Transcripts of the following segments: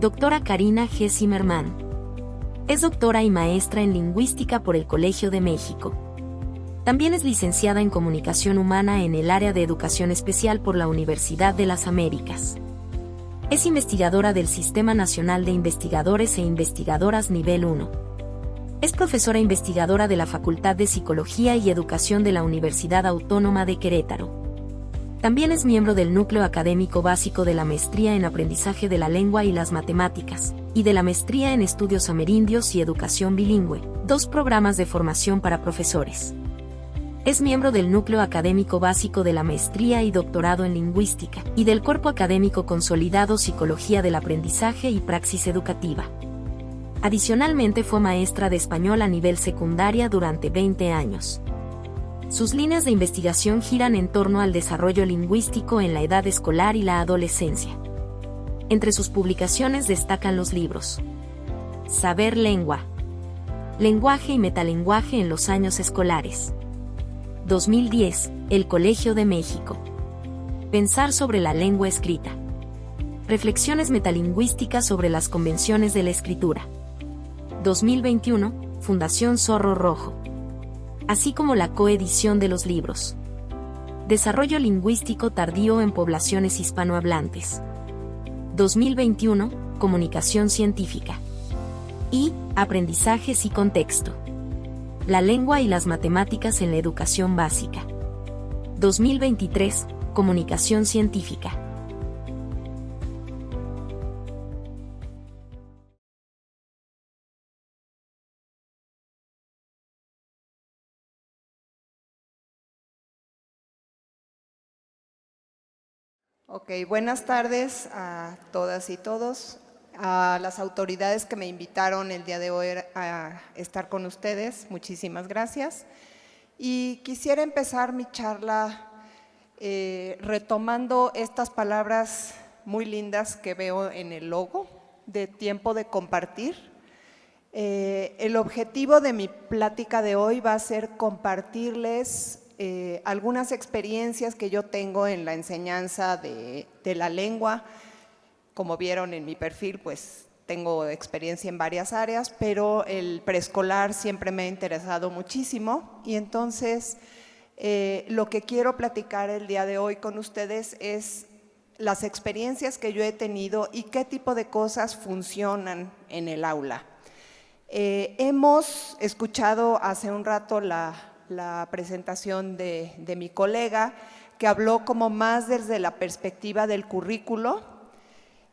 Doctora Karina G. Zimmerman. Es doctora y maestra en lingüística por el Colegio de México. También es licenciada en Comunicación Humana en el área de Educación Especial por la Universidad de las Américas. Es investigadora del Sistema Nacional de Investigadores e Investigadoras Nivel 1. Es profesora investigadora de la Facultad de Psicología y Educación de la Universidad Autónoma de Querétaro. También es miembro del Núcleo Académico Básico de la Maestría en Aprendizaje de la Lengua y las Matemáticas, y de la Maestría en Estudios Amerindios y Educación Bilingüe, 2 programas de formación para profesores. Es miembro del Núcleo Académico Básico de la Maestría y Doctorado en Lingüística, y del Cuerpo Académico Consolidado Psicología del Aprendizaje y Praxis Educativa. Adicionalmente fue maestra de español a nivel secundaria durante 20 años. Sus líneas de investigación giran en torno al desarrollo lingüístico en la edad escolar y la adolescencia. Entre sus publicaciones destacan los libros Saber Lengua, Lenguaje y Metalenguaje en los años escolares. 2010, El Colegio de México. Pensar sobre la lengua escrita. Reflexiones metalingüísticas sobre las convenciones de la escritura. 2021, Fundación Zorro Rojo. Así como la coedición de los libros Desarrollo lingüístico tardío en poblaciones hispanohablantes. 2021, Comunicación científica. Y Aprendizajes y contexto. La lengua y las matemáticas en la educación básica. 2023, Comunicación científica. Ok, buenas tardes a todas y todos, a las autoridades que me invitaron el día de hoy a estar con ustedes, muchísimas gracias. Y quisiera empezar mi charla retomando estas palabras muy lindas que veo en el logo de Tiempo de Compartir. El objetivo de mi plática de hoy va a ser compartirles algunas experiencias que yo tengo en la enseñanza de la lengua. Como vieron en mi perfil, pues tengo experiencia en varias áreas, pero el preescolar siempre me ha interesado muchísimo y entonces lo que quiero platicar el día de hoy con ustedes es las experiencias que yo he tenido y qué tipo de cosas funcionan en el aula. Hemos escuchado hace un rato la presentación de mi colega, que habló como más desde la perspectiva del currículo.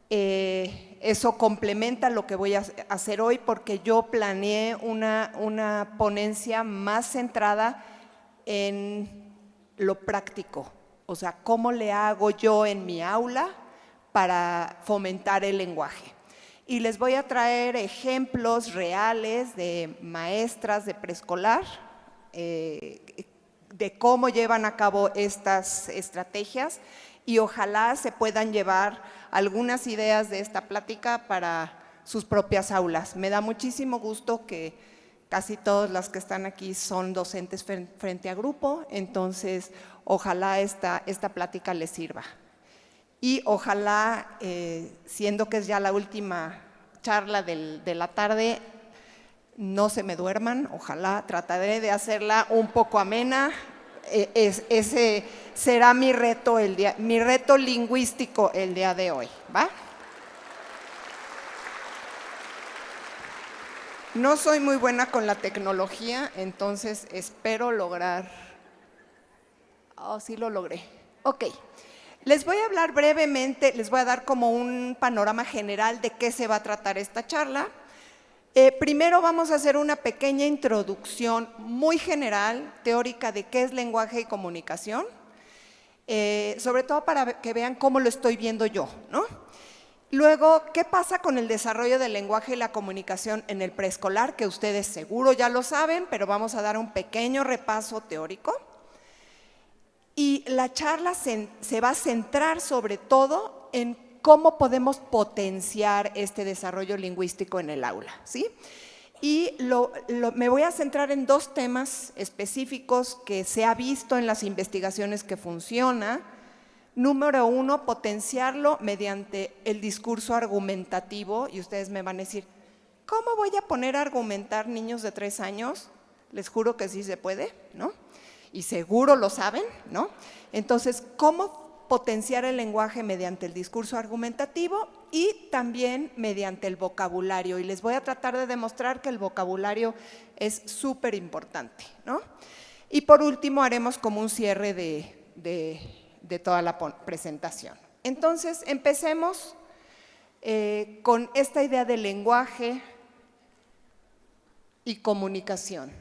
Eso complementa lo que voy a hacer hoy, porque yo planeé una ponencia más centrada en lo práctico, o sea, cómo le hago yo en mi aula para fomentar el lenguaje. Y les voy a traer ejemplos reales de maestras de preescolar, de cómo llevan a cabo estas estrategias y ojalá se puedan llevar algunas ideas de esta plática para sus propias aulas. Me da muchísimo gusto que casi todas las que están aquí son docentes frente a grupo, entonces ojalá esta plática les sirva. Y ojalá, siendo que es ya la última charla de la tarde, no se me duerman, ojalá trataré de hacerla un poco amena. Ese será mi reto lingüístico el día de hoy, ¿va? No soy muy buena con la tecnología, entonces espero lograr. Oh, sí lo logré. Ok. Les voy a hablar brevemente, les voy a dar como un panorama general de qué se va a tratar esta charla. Primero vamos a hacer una pequeña introducción muy general, teórica, de qué es lenguaje y comunicación, sobre todo para que vean cómo lo estoy viendo yo, ¿no? Luego, ¿qué pasa con el desarrollo del lenguaje y la comunicación en el preescolar? Que ustedes seguro ya lo saben, pero vamos a dar un pequeño repaso teórico. Y la charla se va a centrar sobre todo en cómo podemos potenciar este desarrollo lingüístico en el aula, ¿sí? Y me voy a centrar en 2 temas específicos que se ha visto en las investigaciones que funciona Número 1, potenciarlo mediante el discurso argumentativo. Y ustedes me van a decir, ¿cómo voy a poner a argumentar niños de 3 años? Les juro que sí se puede, ¿no? Y seguro lo saben, ¿no? Entonces, ¿cómo potenciar el lenguaje mediante el discurso argumentativo y también mediante el vocabulario? Y les voy a tratar de demostrar que el vocabulario es súper importante, ¿no? Y por último, haremos como un cierre de toda la presentación. Entonces, empecemos con esta idea de lenguaje y comunicación.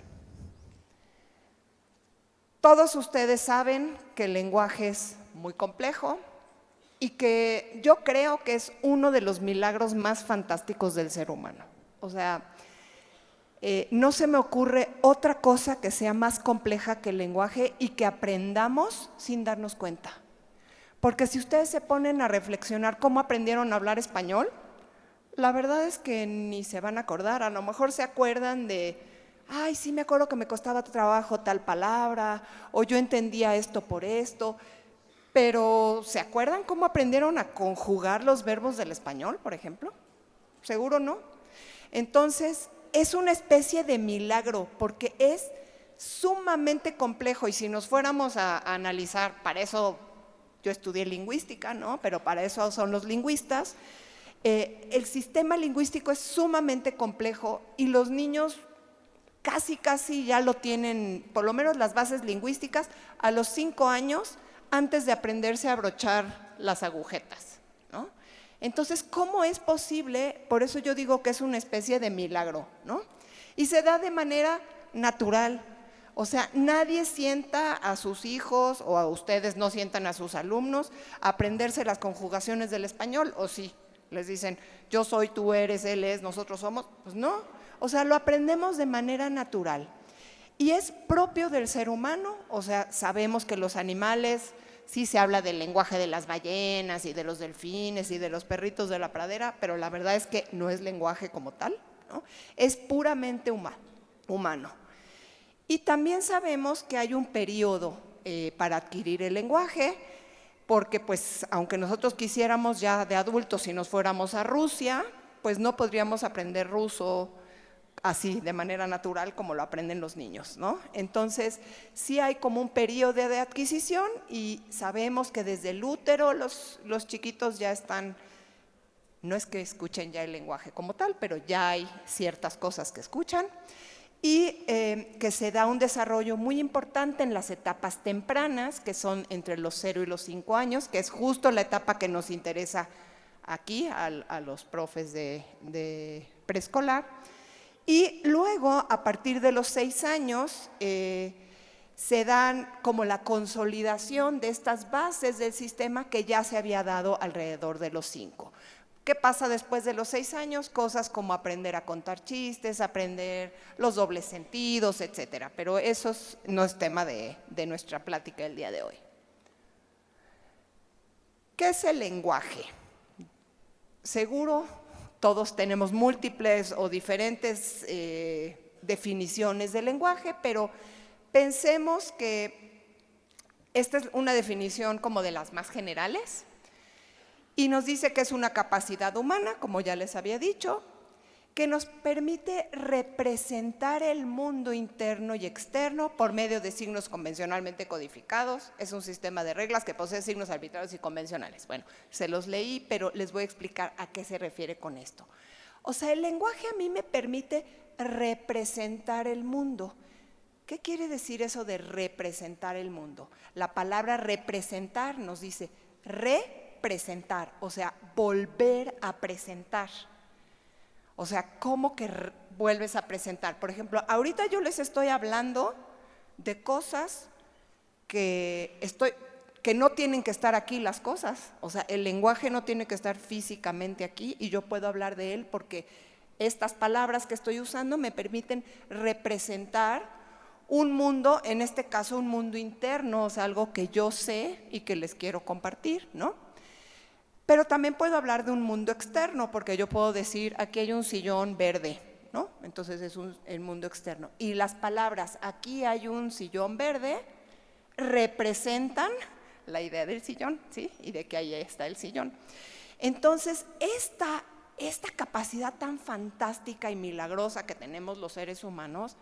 Todos ustedes saben que el lenguaje es muy complejo y que yo creo que es uno de los milagros más fantásticos del ser humano. O sea, no se me ocurre otra cosa que sea más compleja que el lenguaje y que aprendamos sin darnos cuenta. Porque si ustedes se ponen a reflexionar cómo aprendieron a hablar español, la verdad es que ni se van a acordar. A lo mejor se acuerdan de, ay, sí me acuerdo que me costaba trabajo tal palabra, o yo entendía esto por esto, pero ¿se acuerdan cómo aprendieron a conjugar los verbos del español, por ejemplo? Seguro no. Entonces, es una especie de milagro, porque es sumamente complejo, y si nos fuéramos a analizar, para eso yo estudié lingüística, ¿no? Pero para eso son los lingüistas. El sistema lingüístico es sumamente complejo y los niños casi ya lo tienen, por lo menos las bases lingüísticas, a los 5 años antes de aprenderse a abrochar las agujetas, ¿no? Entonces, ¿cómo es posible? Por eso yo digo que es una especie de milagro, ¿no? Y se da de manera natural. O sea, nadie sienta a sus hijos, o a ustedes no sientan a sus alumnos, a aprenderse las conjugaciones del español, ¿o sí? Les dicen, yo soy, tú eres, él es, nosotros somos. Pues no, o sea, lo aprendemos de manera natural. Y es propio del ser humano, o sea, sabemos que los animales, sí se habla del lenguaje de las ballenas y de los delfines y de los perritos de la pradera, pero la verdad es que no es lenguaje como tal, ¿no? Es puramente humano. Y también sabemos que hay un periodo para adquirir el lenguaje, porque pues aunque nosotros quisiéramos ya de adultos, si nos fuéramos a Rusia, pues no podríamos aprender ruso así de manera natural como lo aprenden los niños, ¿no? Entonces sí hay como un periodo de adquisición y sabemos que desde el útero los chiquitos ya están, no es que escuchen ya el lenguaje como tal, pero ya hay ciertas cosas que escuchan. Y que se da un desarrollo muy importante en las etapas tempranas, que son entre los 0 y los 5 años, que es justo la etapa que nos interesa aquí a los profes de preescolar. Y luego, a partir de los 6 años, se dan como la consolidación de estas bases del sistema que ya se había dado alrededor de los 5. ¿Qué pasa después de los 6 años? Cosas como aprender a contar chistes, aprender los dobles sentidos, etcétera. Pero eso no es tema de nuestra plática del día de hoy. ¿Qué es el lenguaje? Seguro todos tenemos múltiples o diferentes definiciones del lenguaje, pero pensemos que esta es una definición como de las más generales. Y nos dice que es una capacidad humana, como ya les había dicho, que nos permite representar el mundo interno y externo por medio de signos convencionalmente codificados. Es un sistema de reglas que posee signos arbitrarios y convencionales. Bueno, se los leí, pero les voy a explicar a qué se refiere con esto. O sea, el lenguaje a mí me permite representar el mundo. ¿Qué quiere decir eso de representar el mundo? La palabra representar nos dice representar, o sea, volver a presentar. O sea, ¿cómo que vuelves a presentar? Por ejemplo, ahorita yo les estoy hablando de cosas que no tienen que estar aquí las cosas. O sea, el lenguaje no tiene que estar físicamente aquí y yo puedo hablar de él porque estas palabras que estoy usando me permiten representar un mundo, en este caso un mundo interno, o sea, algo que yo sé y que les quiero compartir, ¿no? Pero también puedo hablar de un mundo externo, porque yo puedo decir, aquí hay un sillón verde, ¿no? Entonces es el mundo externo. Y las palabras, aquí hay un sillón verde, representan la idea del sillón, ¿sí? Y de que ahí está el sillón. Entonces, esta capacidad tan fantástica y milagrosa que tenemos los seres humanos,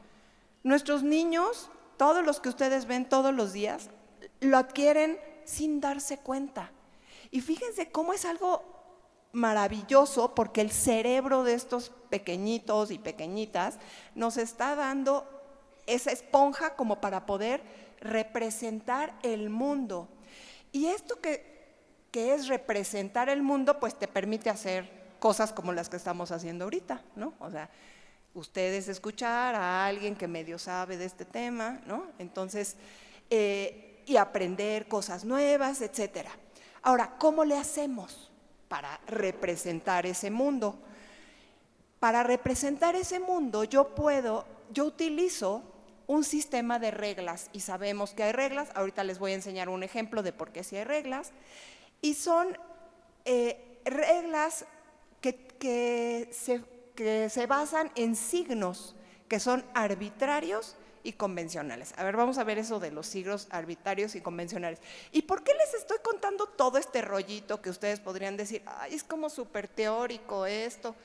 nuestros niños, todos los que ustedes ven todos los días, lo adquieren sin darse cuenta. Y fíjense cómo es algo maravilloso, porque el cerebro de estos pequeñitos y pequeñitas nos está dando esa esponja como para poder representar el mundo. Y esto que es representar el mundo, pues te permite hacer cosas como las que estamos haciendo ahorita, ¿no? O sea, ustedes escuchar a alguien que medio sabe de este tema, ¿no? Entonces, y aprender cosas nuevas, etcétera. Ahora, ¿cómo le hacemos para representar ese mundo? Para representar ese mundo, yo utilizo un sistema de reglas, y sabemos que hay reglas. Ahorita les voy a enseñar un ejemplo de por qué sí hay reglas, y son reglas que se basan en signos que son arbitrarios y convencionales. A ver, vamos a ver eso de los signos arbitrarios y convencionales. ¿Y por qué les estoy contando todo este rollito que ustedes podrían decir, ay, es como súper teórico esto?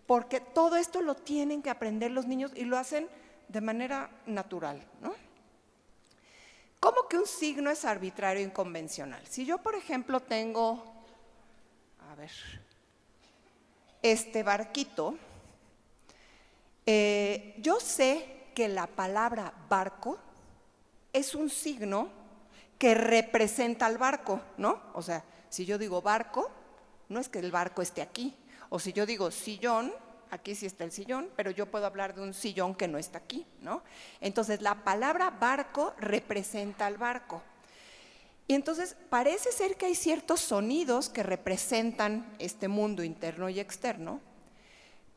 Porque todo esto lo tienen que aprender los niños y lo hacen de manera natural, ¿no? ¿Cómo que un signo es arbitrario e inconvencional? Si yo, por ejemplo, tengo, a ver, este barquito, yo sé que la palabra barco es un signo que representa al barco, ¿no? O sea, si yo digo barco, no es que el barco esté aquí. O si yo digo sillón, aquí sí está el sillón, pero yo puedo hablar de un sillón que no está aquí, ¿no? Entonces, la palabra barco representa al barco. Y entonces, parece ser que hay ciertos sonidos que representan este mundo interno y externo,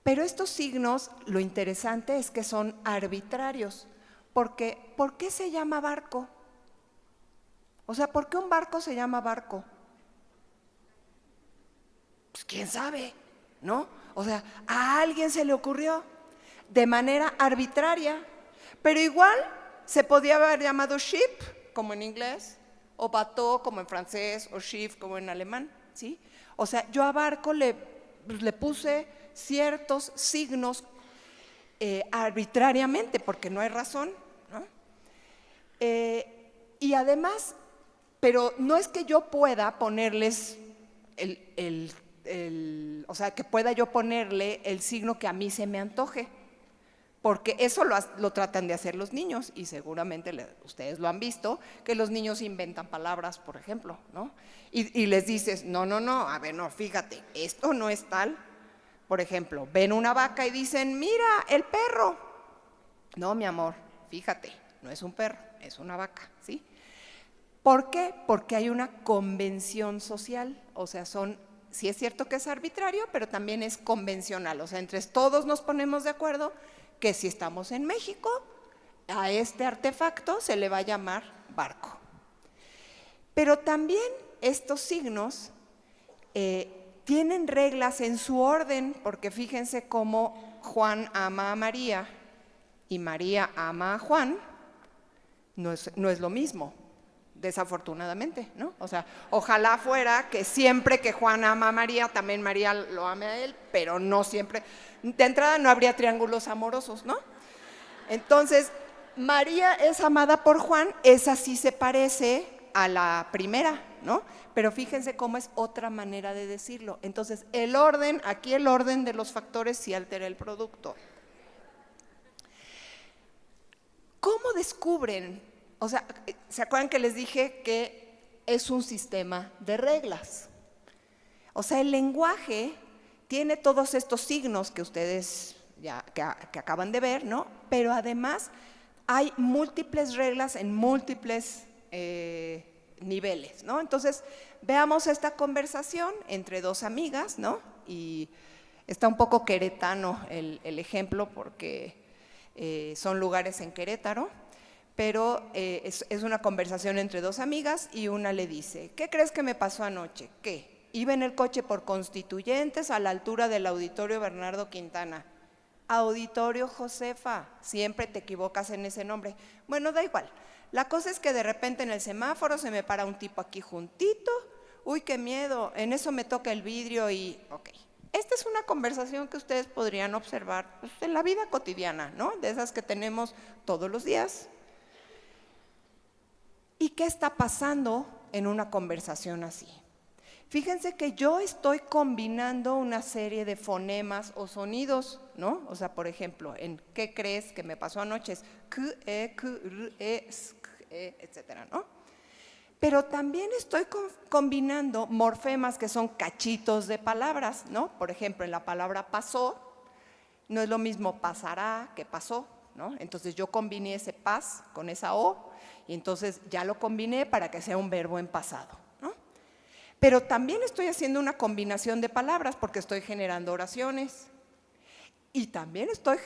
pero estos signos, lo interesante es que son arbitrarios, porque ¿por qué se llama barco? O sea, ¿por qué un barco se llama barco? Pues quién sabe, ¿no? O sea, a alguien se le ocurrió de manera arbitraria, pero igual se podía haber llamado ship, como en inglés, o bateau, como en francés, o Schiff, como en alemán, ¿sí? O sea, yo a barco le puse ciertos signos arbitrariamente, porque no hay razón, ¿no? Y además, pero no es que yo pueda ponerles o sea, que pueda yo ponerle el signo que a mí se me antoje, porque eso lo tratan de hacer los niños, y seguramente ustedes lo han visto, que los niños inventan palabras, por ejemplo, ¿no? Y les dices, no, a ver, no, fíjate, esto no es tal. Por ejemplo, ven una vaca y dicen, mira, el perro. No, mi amor, fíjate, no es un perro, es una vaca, ¿sí? ¿Por qué? Porque hay una convención social, o sea, sí es cierto que es arbitrario, pero también es convencional, o sea, entre todos nos ponemos de acuerdo que si estamos en México, a este artefacto se le va a llamar barco. Pero también estos signos tienen reglas en su orden, porque fíjense cómo Juan ama a María y María ama a Juan, no es lo mismo, desafortunadamente, ¿no? O sea, ojalá fuera que siempre que Juan ama a María, también María lo ame a él, pero no siempre. De entrada no habría triángulos amorosos, ¿no? Entonces, María es amada por Juan, esa sí se parece a la primera, ¿no? Pero fíjense cómo es otra manera de decirlo. Entonces, aquí el orden de los factores sí altera el producto. ¿Cómo descubren? O sea, ¿se acuerdan que les dije que es un sistema de reglas? O sea, el lenguaje tiene todos estos signos que ustedes que acaban de ver, ¿no? Pero además hay múltiples reglas en múltiples niveles, ¿no? Entonces, veamos esta conversación entre dos amigas, ¿no? Y está un poco queretano el ejemplo, porque son lugares en Querétaro, pero es una conversación entre dos amigas, y una le dice, ¿qué crees que me pasó anoche? ¿Qué? Iba en el coche por Constituyentes a la altura del Auditorio Bernardo Quintana. Auditorio Josefa, siempre te equivocas en ese nombre. Bueno, da igual. La cosa es que de repente en el semáforo se me para un tipo aquí juntito, uy, qué miedo, en eso me toca el vidrio y, ok. Esta es una conversación que ustedes podrían observar pues, en la vida cotidiana, ¿no? De esas que tenemos todos los días. ¿Y qué está pasando en una conversación así? Fíjense que yo estoy combinando una serie de fonemas o sonidos, ¿no? O sea, por ejemplo, en ¿qué crees que me pasó anoche? Es k, r, s, etcétera, ¿no? Pero también estoy combinando morfemas que son cachitos de palabras, ¿no? Por ejemplo, en la palabra pasó, no es lo mismo pasará que pasó, ¿no? Entonces yo combiné ese pas con esa o, y entonces ya lo combiné para que sea un verbo en pasado, ¿no? Pero también estoy haciendo una combinación de palabras porque estoy generando oraciones. Y también estoy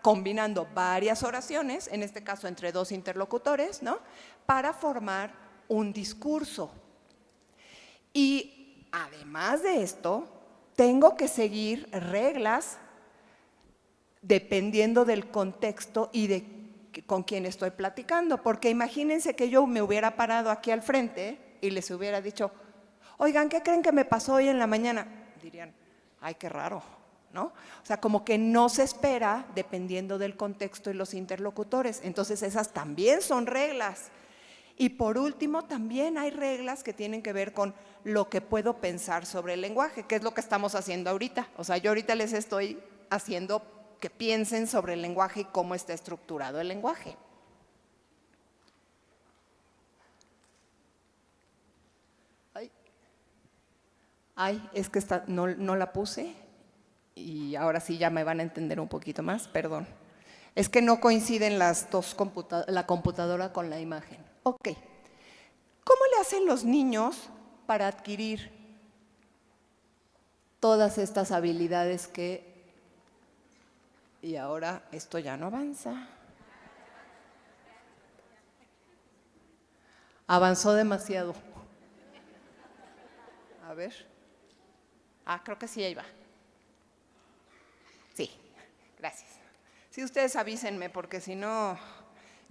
combinando varias oraciones, en este caso entre dos interlocutores, ¿no? Para formar un discurso. Y además de esto, tengo que seguir reglas dependiendo del contexto y de con quién estoy platicando, porque imagínense que yo me hubiera parado aquí al frente y les hubiera dicho, oigan, ¿qué creen que me pasó hoy en la mañana? Dirían, ay, qué raro, ¿no? O sea, como que no se espera dependiendo del contexto y los interlocutores. Entonces, esas también son reglas. Y por último, también hay reglas que tienen que ver con lo que puedo pensar sobre el lenguaje, que es lo que estamos haciendo ahorita. O sea, yo ahorita les estoy haciendo que piensen sobre el lenguaje y cómo está estructurado el lenguaje. Ay, es que no la puse y ahora sí ya me van a entender un poquito más, perdón. Es que no coinciden las dos la computadora con la imagen. Ok. ¿Cómo le hacen los niños para adquirir todas estas habilidades que... Y ahora esto ya no avanza. Avanzó demasiado. A ver. Creo que sí, ahí va. Sí, gracias. Sí, ustedes avísenme porque si no,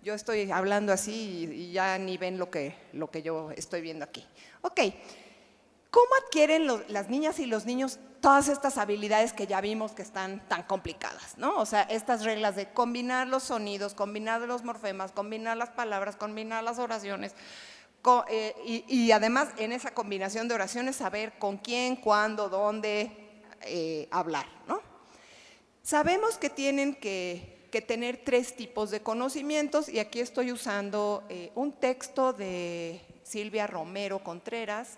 yo estoy hablando así y ya ni ven lo que yo estoy viendo aquí. Ok, ¿cómo adquieren las niñas y los niños todas estas habilidades que ya vimos que están tan complicadas, ¿no? O sea, estas reglas de combinar los sonidos, combinar los morfemas, combinar las palabras, combinar las oraciones, y además en esa combinación de oraciones saber con quién, cuándo, dónde hablar, ¿no? Sabemos que tienen que tener 3 tipos de conocimientos y aquí estoy usando un texto de Silvia Romero Contreras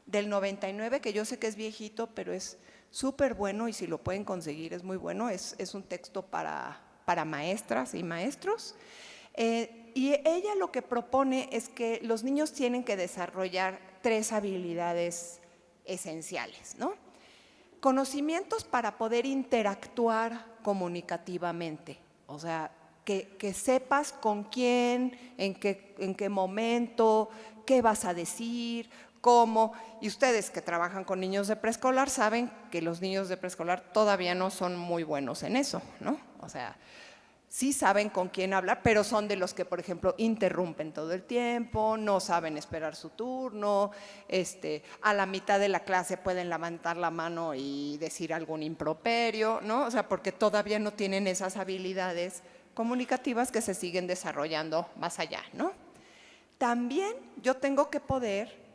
del 99, que yo sé que es viejito, pero es súper bueno y si lo pueden conseguir es muy bueno, es un texto para maestras y maestros. Y ella lo que propone es que los niños tienen que desarrollar 3 habilidades esenciales, ¿no? Conocimientos para poder interactuar comunicativamente, o sea, que sepas con quién, en qué momento, qué vas a decir, cómo. Y ustedes que trabajan con niños de preescolar saben que los niños de preescolar todavía no son muy buenos en eso, ¿no? O sea, sí saben con quién hablar, pero son de los que, por ejemplo, interrumpen todo el tiempo, no saben esperar su turno, a la mitad de la clase pueden levantar la mano y decir algún improperio, ¿no? O sea, porque todavía no tienen esas habilidades comunicativas que se siguen desarrollando más allá, ¿no? También yo tengo que poder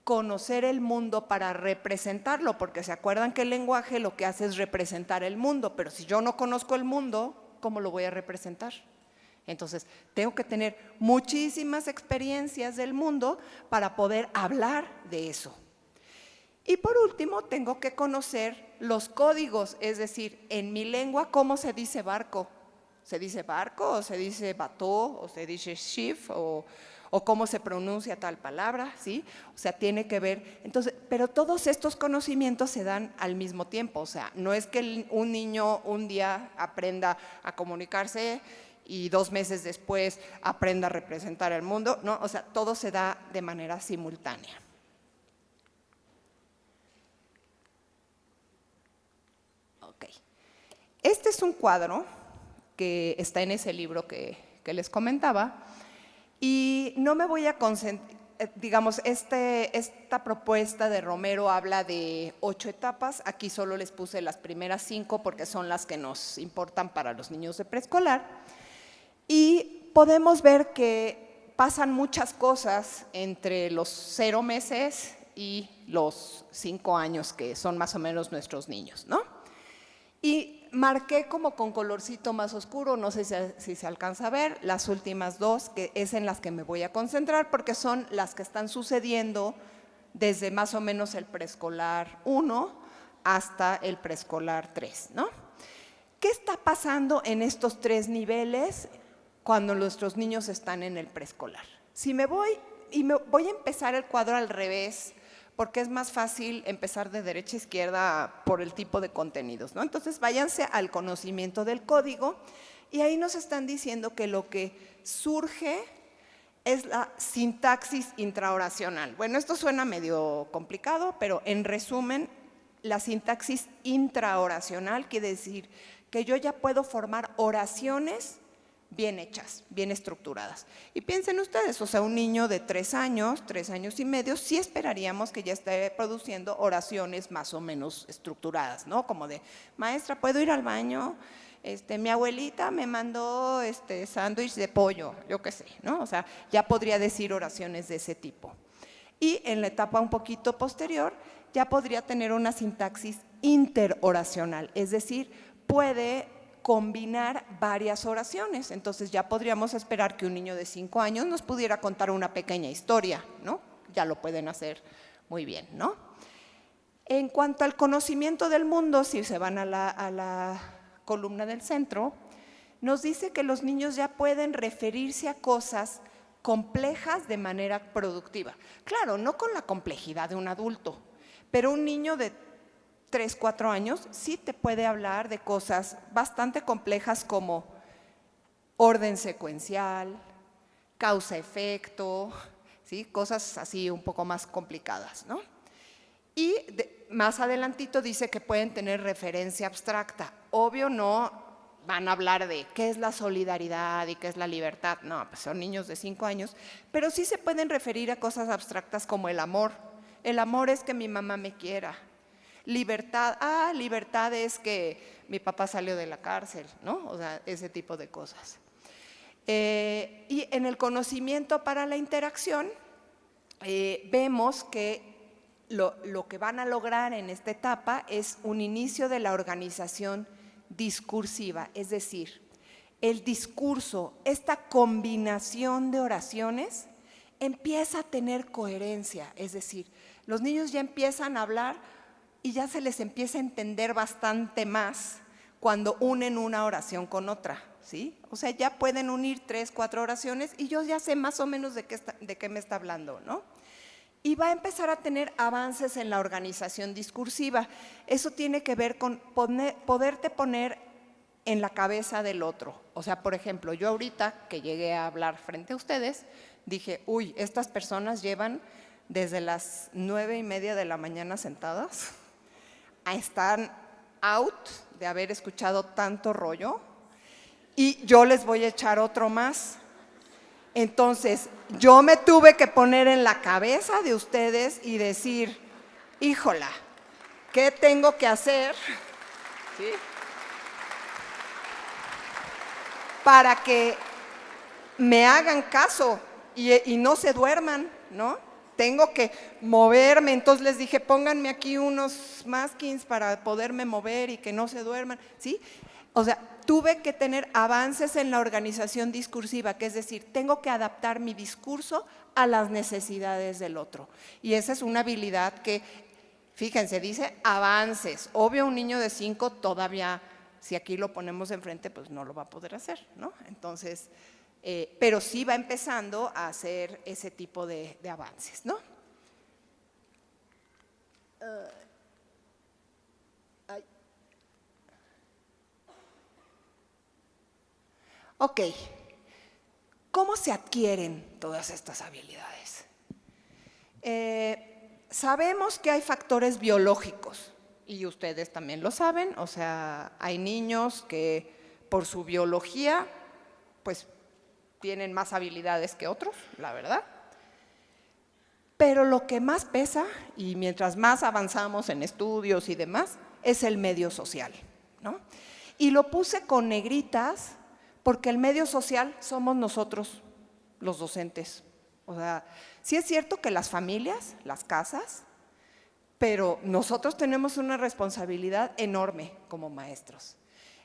conocer el mundo para representarlo, porque se acuerdan que el lenguaje lo que hace es representar el mundo, pero si yo no conozco el mundo, ¿cómo lo voy a representar? Entonces, tengo que tener muchísimas experiencias del mundo para poder hablar de eso. Y por último, tengo que conocer los códigos, es decir, en mi lengua, ¿cómo se dice barco? ¿Se dice barco o se dice bateau o se dice ship o cómo se pronuncia tal palabra? ¿Sí? O sea, tiene que ver. Entonces, pero todos estos conocimientos se dan al mismo tiempo. O sea, no es que un niño un día aprenda a comunicarse y 2 meses después aprenda a representar el mundo. No, o sea, todo se da de manera simultánea. Ok. Este es un cuadro que está en ese libro que les comentaba. no me voy a concentrar, digamos, esta propuesta de Romero habla de 8 etapas, aquí solo les puse las primeras 5 porque son las que nos importan para los niños de preescolar, y podemos ver que pasan muchas cosas entre los 0 meses y los 5 años, que son más o menos nuestros niños, ¿no? Y marqué como con colorcito más oscuro, no sé si se alcanza a ver, las últimas 2, que es en las que me voy a concentrar, porque son las que están sucediendo desde más o menos el preescolar 1 hasta el preescolar 3, ¿no? ¿Qué está pasando en estos 3 niveles cuando nuestros niños están en el preescolar? Si me voy a empezar el cuadro al revés, porque es más fácil empezar de derecha a izquierda por el tipo de contenidos, ¿no? Entonces, váyanse al conocimiento del código y ahí nos están diciendo que lo que surge es la sintaxis intraoracional. Bueno, esto suena medio complicado, pero en resumen, la sintaxis intraoracional quiere decir que yo ya puedo formar oraciones bien hechas, bien estructuradas. Y piensen ustedes, o sea, un niño de 3 años y medio, sí esperaríamos que ya esté produciendo oraciones más o menos estructuradas, ¿no? Como de, maestra, ¿puedo ir al baño? Mi abuelita me mandó sándwich de pollo, yo qué sé, ¿no? O sea, ya podría decir oraciones de ese tipo. Y en la etapa un poquito posterior, ya podría tener una sintaxis interoracional, es decir, puede combinar varias oraciones. Entonces ya podríamos esperar que un niño de 5 años nos pudiera contar una pequeña historia, ¿no? Ya lo pueden hacer muy bien, ¿no? En cuanto al conocimiento del mundo, si se van a la columna del centro, nos dice que los niños ya pueden referirse a cosas complejas de manera productiva. Claro, no con la complejidad de un adulto, pero un niño de 3, 4 años, sí te puede hablar de cosas bastante complejas como orden secuencial, causa-efecto, ¿sí? Cosas así un poco más complicadas, ¿no? Y más adelantito dice que pueden tener referencia abstracta. Obvio no van a hablar de qué es la solidaridad y qué es la libertad, no, pues son niños de 5 años, pero sí se pueden referir a cosas abstractas como el amor. El amor es que mi mamá me quiera. Libertad, libertad es que mi papá salió de la cárcel, ¿no? O sea, ese tipo de cosas. Y en el conocimiento para la interacción, vemos que lo que van a lograr en esta etapa es un inicio de la organización discursiva, es decir, el discurso, esta combinación de oraciones, empieza a tener coherencia, es decir, los niños ya empiezan a hablar y ya se les empieza a entender bastante más cuando unen una oración con otra, ¿sí? O sea, ya pueden unir 3, 4 oraciones y yo ya sé más o menos de qué me está hablando, ¿no? Y va a empezar a tener avances en la organización discursiva. Eso tiene que ver con poderte poner en la cabeza del otro. O sea, por ejemplo, yo ahorita que llegué a hablar frente a ustedes, dije, uy, estas personas llevan desde las 9:30 de la mañana sentadas, están out de haber escuchado tanto rollo y yo les voy a echar otro más. Entonces, yo me tuve que poner en la cabeza de ustedes y decir, híjola, ¿qué tengo que hacer? ¿Sí? Para que me hagan caso y no se duerman, ¿no? Tengo que moverme, entonces les dije, pónganme aquí unos maskings para poderme mover y que no se duerman, ¿sí? O sea, tuve que tener avances en la organización discursiva, que es decir, tengo que adaptar mi discurso a las necesidades del otro. Y esa es una habilidad que, fíjense, dice avances. Obvio, un niño de 5 todavía, si aquí lo ponemos enfrente, pues no lo va a poder hacer, ¿no? Entonces, pero sí va empezando a hacer ese tipo de avances, ¿no? Ok, ¿cómo se adquieren todas estas habilidades? Sabemos que hay factores biológicos y ustedes también lo saben, o sea, hay niños que por su biología, pues tienen más habilidades que otros, la verdad. Pero lo que más pesa, y mientras más avanzamos en estudios y demás, es el medio social, ¿no? Y lo puse con negritas porque el medio social somos nosotros, los docentes. O sea, sí es cierto que las familias, las casas, pero nosotros tenemos una responsabilidad enorme como maestros.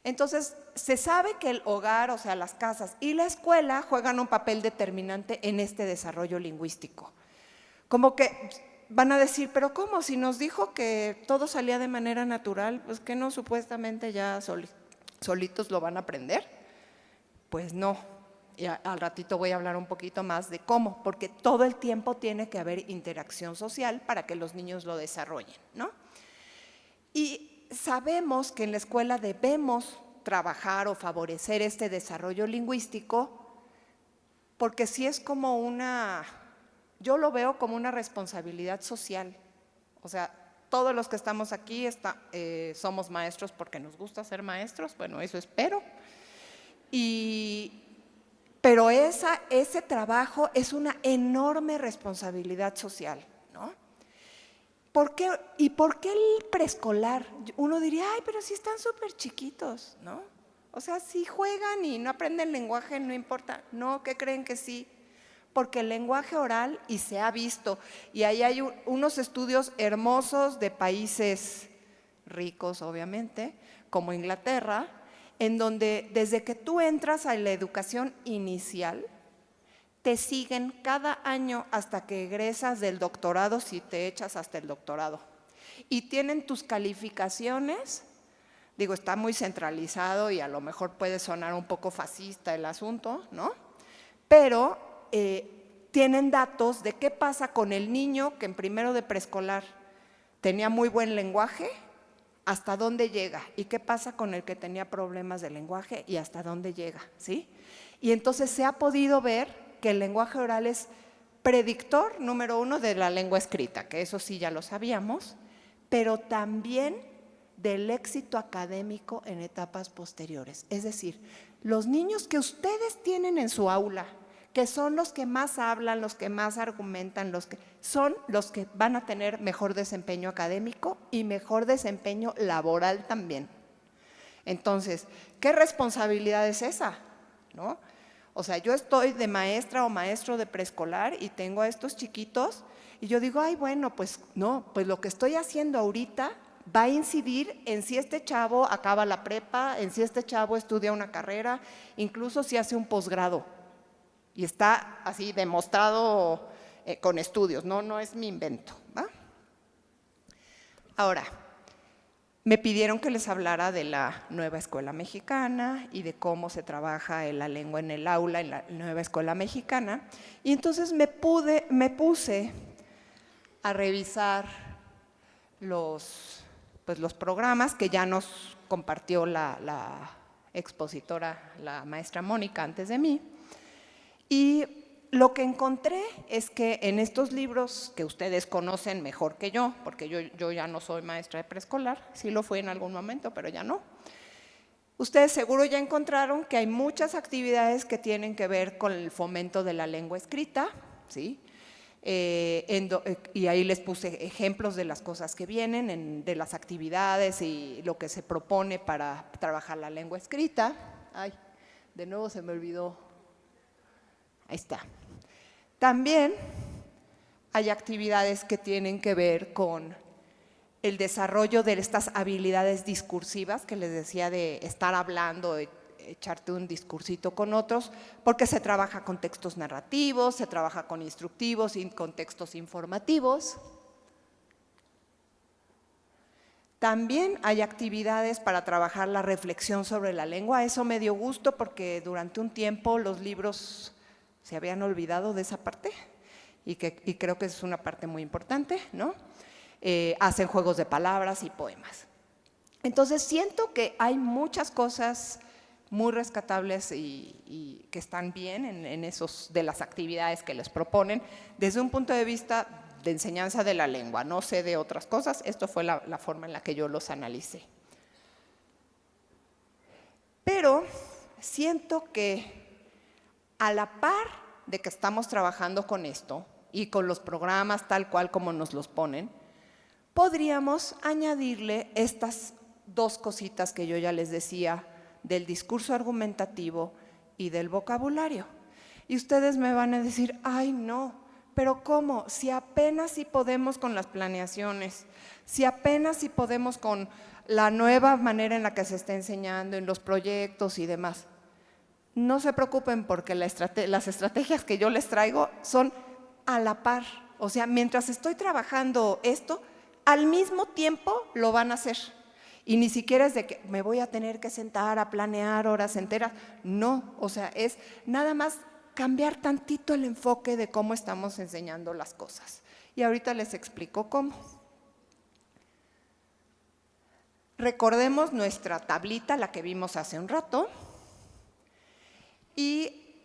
Entonces, se sabe que el hogar, o sea, las casas y la escuela juegan un papel determinante en este desarrollo lingüístico. Como que van a decir, pero ¿cómo? Si nos dijo que todo salía de manera natural, pues que no supuestamente ya solitos lo van a aprender. Pues no, y al ratito voy a hablar un poquito más de cómo, porque todo el tiempo tiene que haber interacción social para que los niños lo desarrollen, ¿no? Y sabemos que en la escuela debemos trabajar o favorecer este desarrollo lingüístico, porque sí es como yo lo veo como una responsabilidad social. O sea, todos los que estamos aquí somos maestros porque nos gusta ser maestros, bueno, eso espero. Pero ese trabajo es una enorme responsabilidad social, ¿no? ¿Y por qué el preescolar? Uno diría, ay, pero si están súper chiquitos, ¿no? O sea, si juegan y no aprenden lenguaje, no importa. No, ¿qué creen que sí? Porque el lenguaje oral, y se ha visto, y ahí hay unos estudios hermosos de países ricos, obviamente, como Inglaterra, en donde desde que tú entras a la educación inicial, te siguen cada año hasta que egresas del doctorado, si te echas hasta el doctorado. Y tienen tus calificaciones, digo, está muy centralizado y a lo mejor puede sonar un poco fascista el asunto, ¿no? Pero tienen datos de qué pasa con el niño que en primero de preescolar tenía muy buen lenguaje, hasta dónde llega, y qué pasa con el que tenía problemas de lenguaje y hasta dónde llega, ¿sí? Y entonces se ha podido ver que el lenguaje oral es predictor número 1 de la lengua escrita, que eso sí ya lo sabíamos, pero también del éxito académico en etapas posteriores. Es decir, los niños que ustedes tienen en su aula, que son los que más hablan, los que más argumentan, son los que van a tener mejor desempeño académico y mejor desempeño laboral también. Entonces, ¿qué responsabilidad es esa? ¿No? O sea, yo estoy de maestra o maestro de preescolar y tengo a estos chiquitos y yo digo, ay, bueno, pues no, pues lo que estoy haciendo ahorita va a incidir en si este chavo acaba la prepa, en si este chavo estudia una carrera, incluso si hace un posgrado. Y está así demostrado con estudios, no es mi invento, ¿va? Ahora, me pidieron que les hablara de la nueva escuela mexicana y de cómo se trabaja la lengua en el aula en la nueva escuela mexicana. Y entonces me puse a revisar los programas que ya nos compartió la expositora, la maestra Mónica, antes de mí. Y lo que encontré es que en estos libros que ustedes conocen mejor que yo, porque yo ya no soy maestra de preescolar, sí lo fui en algún momento, pero ya no. Ustedes seguro ya encontraron que hay muchas actividades que tienen que ver con el fomento de la lengua escrita, ¿sí? Y ahí les puse ejemplos de las cosas que vienen, de las actividades y lo que se propone para trabajar la lengua escrita. Ay, de nuevo se me olvidó. Ahí está. También hay actividades que tienen que ver con el desarrollo de estas habilidades discursivas que les decía, de estar hablando, de echarte un discursito con otros, porque se trabaja con textos narrativos, se trabaja con instructivos y con textos informativos. También hay actividades para trabajar la reflexión sobre la lengua. Eso me dio gusto porque durante un tiempo los libros se habían olvidado de esa parte y creo que es una parte muy importante, ¿no? Hacen juegos de palabras y poemas. Entonces siento que hay muchas cosas muy rescatables y que están bien en esos de las actividades que les proponen desde un punto de vista de enseñanza de la lengua. No sé de otras cosas, esto fue la forma en la que yo los analicé. Pero siento que A la par de que estamos trabajando con esto y con los programas tal cual como nos los ponen, podríamos añadirle estas dos cositas que yo ya les decía del discurso argumentativo y del vocabulario. Y ustedes me van a decir, ay no, pero ¿cómo? Si apenas si podemos con las planeaciones, si apenas si podemos con la nueva manera en la que se está enseñando, en los proyectos y demás. No se preocupen porque las estrategias que yo les traigo son a la par. O sea, mientras estoy trabajando esto, al mismo tiempo lo van a hacer. Y ni siquiera es de que me voy a tener que sentar a planear horas enteras. No, o sea, es nada más cambiar tantito el enfoque de cómo estamos enseñando las cosas. Y ahorita les explico cómo. Recordemos nuestra tablita, la que vimos hace un rato. Y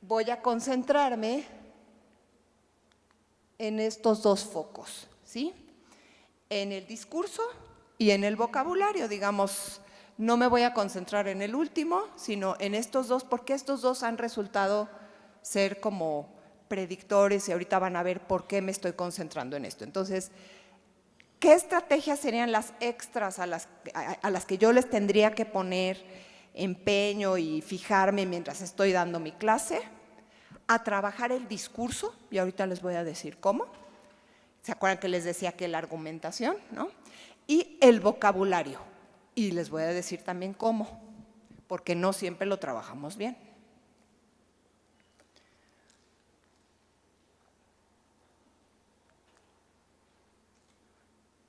voy a concentrarme en estos dos focos, ¿sí? En el discurso y en el vocabulario, digamos. No me voy a concentrar en el último, sino en estos dos, porque estos dos han resultado ser como predictores y ahorita van a ver por qué me estoy concentrando en esto. Entonces, ¿qué estrategias serían las extras a las que yo les tendría que poner empeño y fijarme mientras estoy dando mi clase? A trabajar el discurso, y ahorita les voy a decir cómo. ¿Se acuerdan que les decía que la argumentación, ¿no? Y el vocabulario, y les voy a decir también cómo, porque no siempre lo trabajamos bien.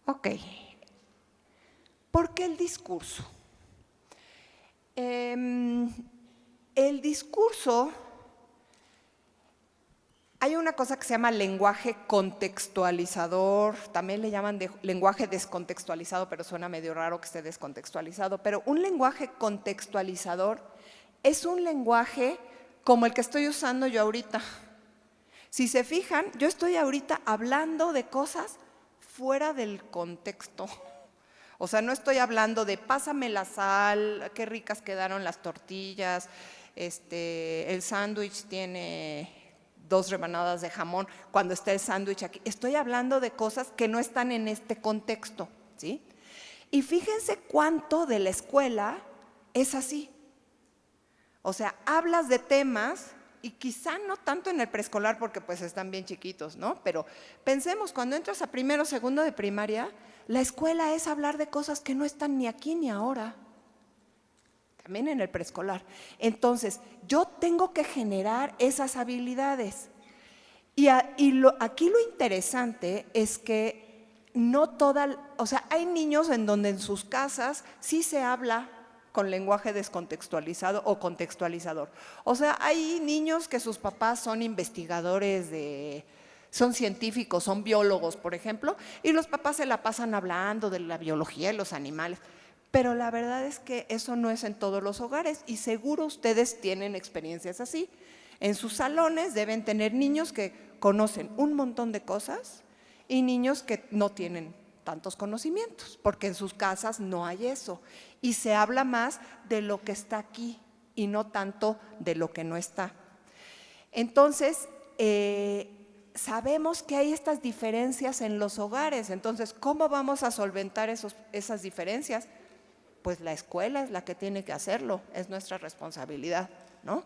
Ok, ¿por qué el discurso? El discurso, hay una cosa que se llama lenguaje contextualizador, también le llaman lenguaje descontextualizado, pero suena medio raro que esté descontextualizado, pero un lenguaje contextualizador es un lenguaje como el que estoy usando yo ahorita. Si se fijan, yo estoy ahorita hablando de cosas fuera del contexto. O sea, no estoy hablando de pásame la sal, qué ricas quedaron las tortillas, el sándwich tiene 2 rebanadas de jamón, cuando está el sándwich aquí. Estoy hablando de cosas que no están en este contexto, ¿sí? Y fíjense cuánto de la escuela es así. O sea, hablas de temas, y quizá no tanto en el preescolar porque pues están bien chiquitos, ¿no? Pero pensemos, cuando entras a primero o segundo de primaria, la escuela es hablar de cosas que no están ni aquí ni ahora. También en el preescolar. Entonces, yo tengo que generar esas habilidades. Y aquí lo interesante es que no o sea, hay niños en donde en sus casas sí se habla con lenguaje descontextualizado o contextualizador. O sea, hay niños que sus papás son investigadores son científicos, son biólogos, por ejemplo, y los papás se la pasan hablando de la biología de los animales. Pero la verdad es que eso no es en todos los hogares y seguro ustedes tienen experiencias así. En sus salones deben tener niños que conocen un montón de cosas y niños que no tienen tantos conocimientos, porque en sus casas no hay eso. Y se habla más de lo que está aquí y no tanto de lo que no está. Entonces, sabemos que hay estas diferencias en los hogares. Entonces, ¿cómo vamos a solventar esas diferencias? Pues la escuela es la que tiene que hacerlo, es nuestra responsabilidad, ¿no?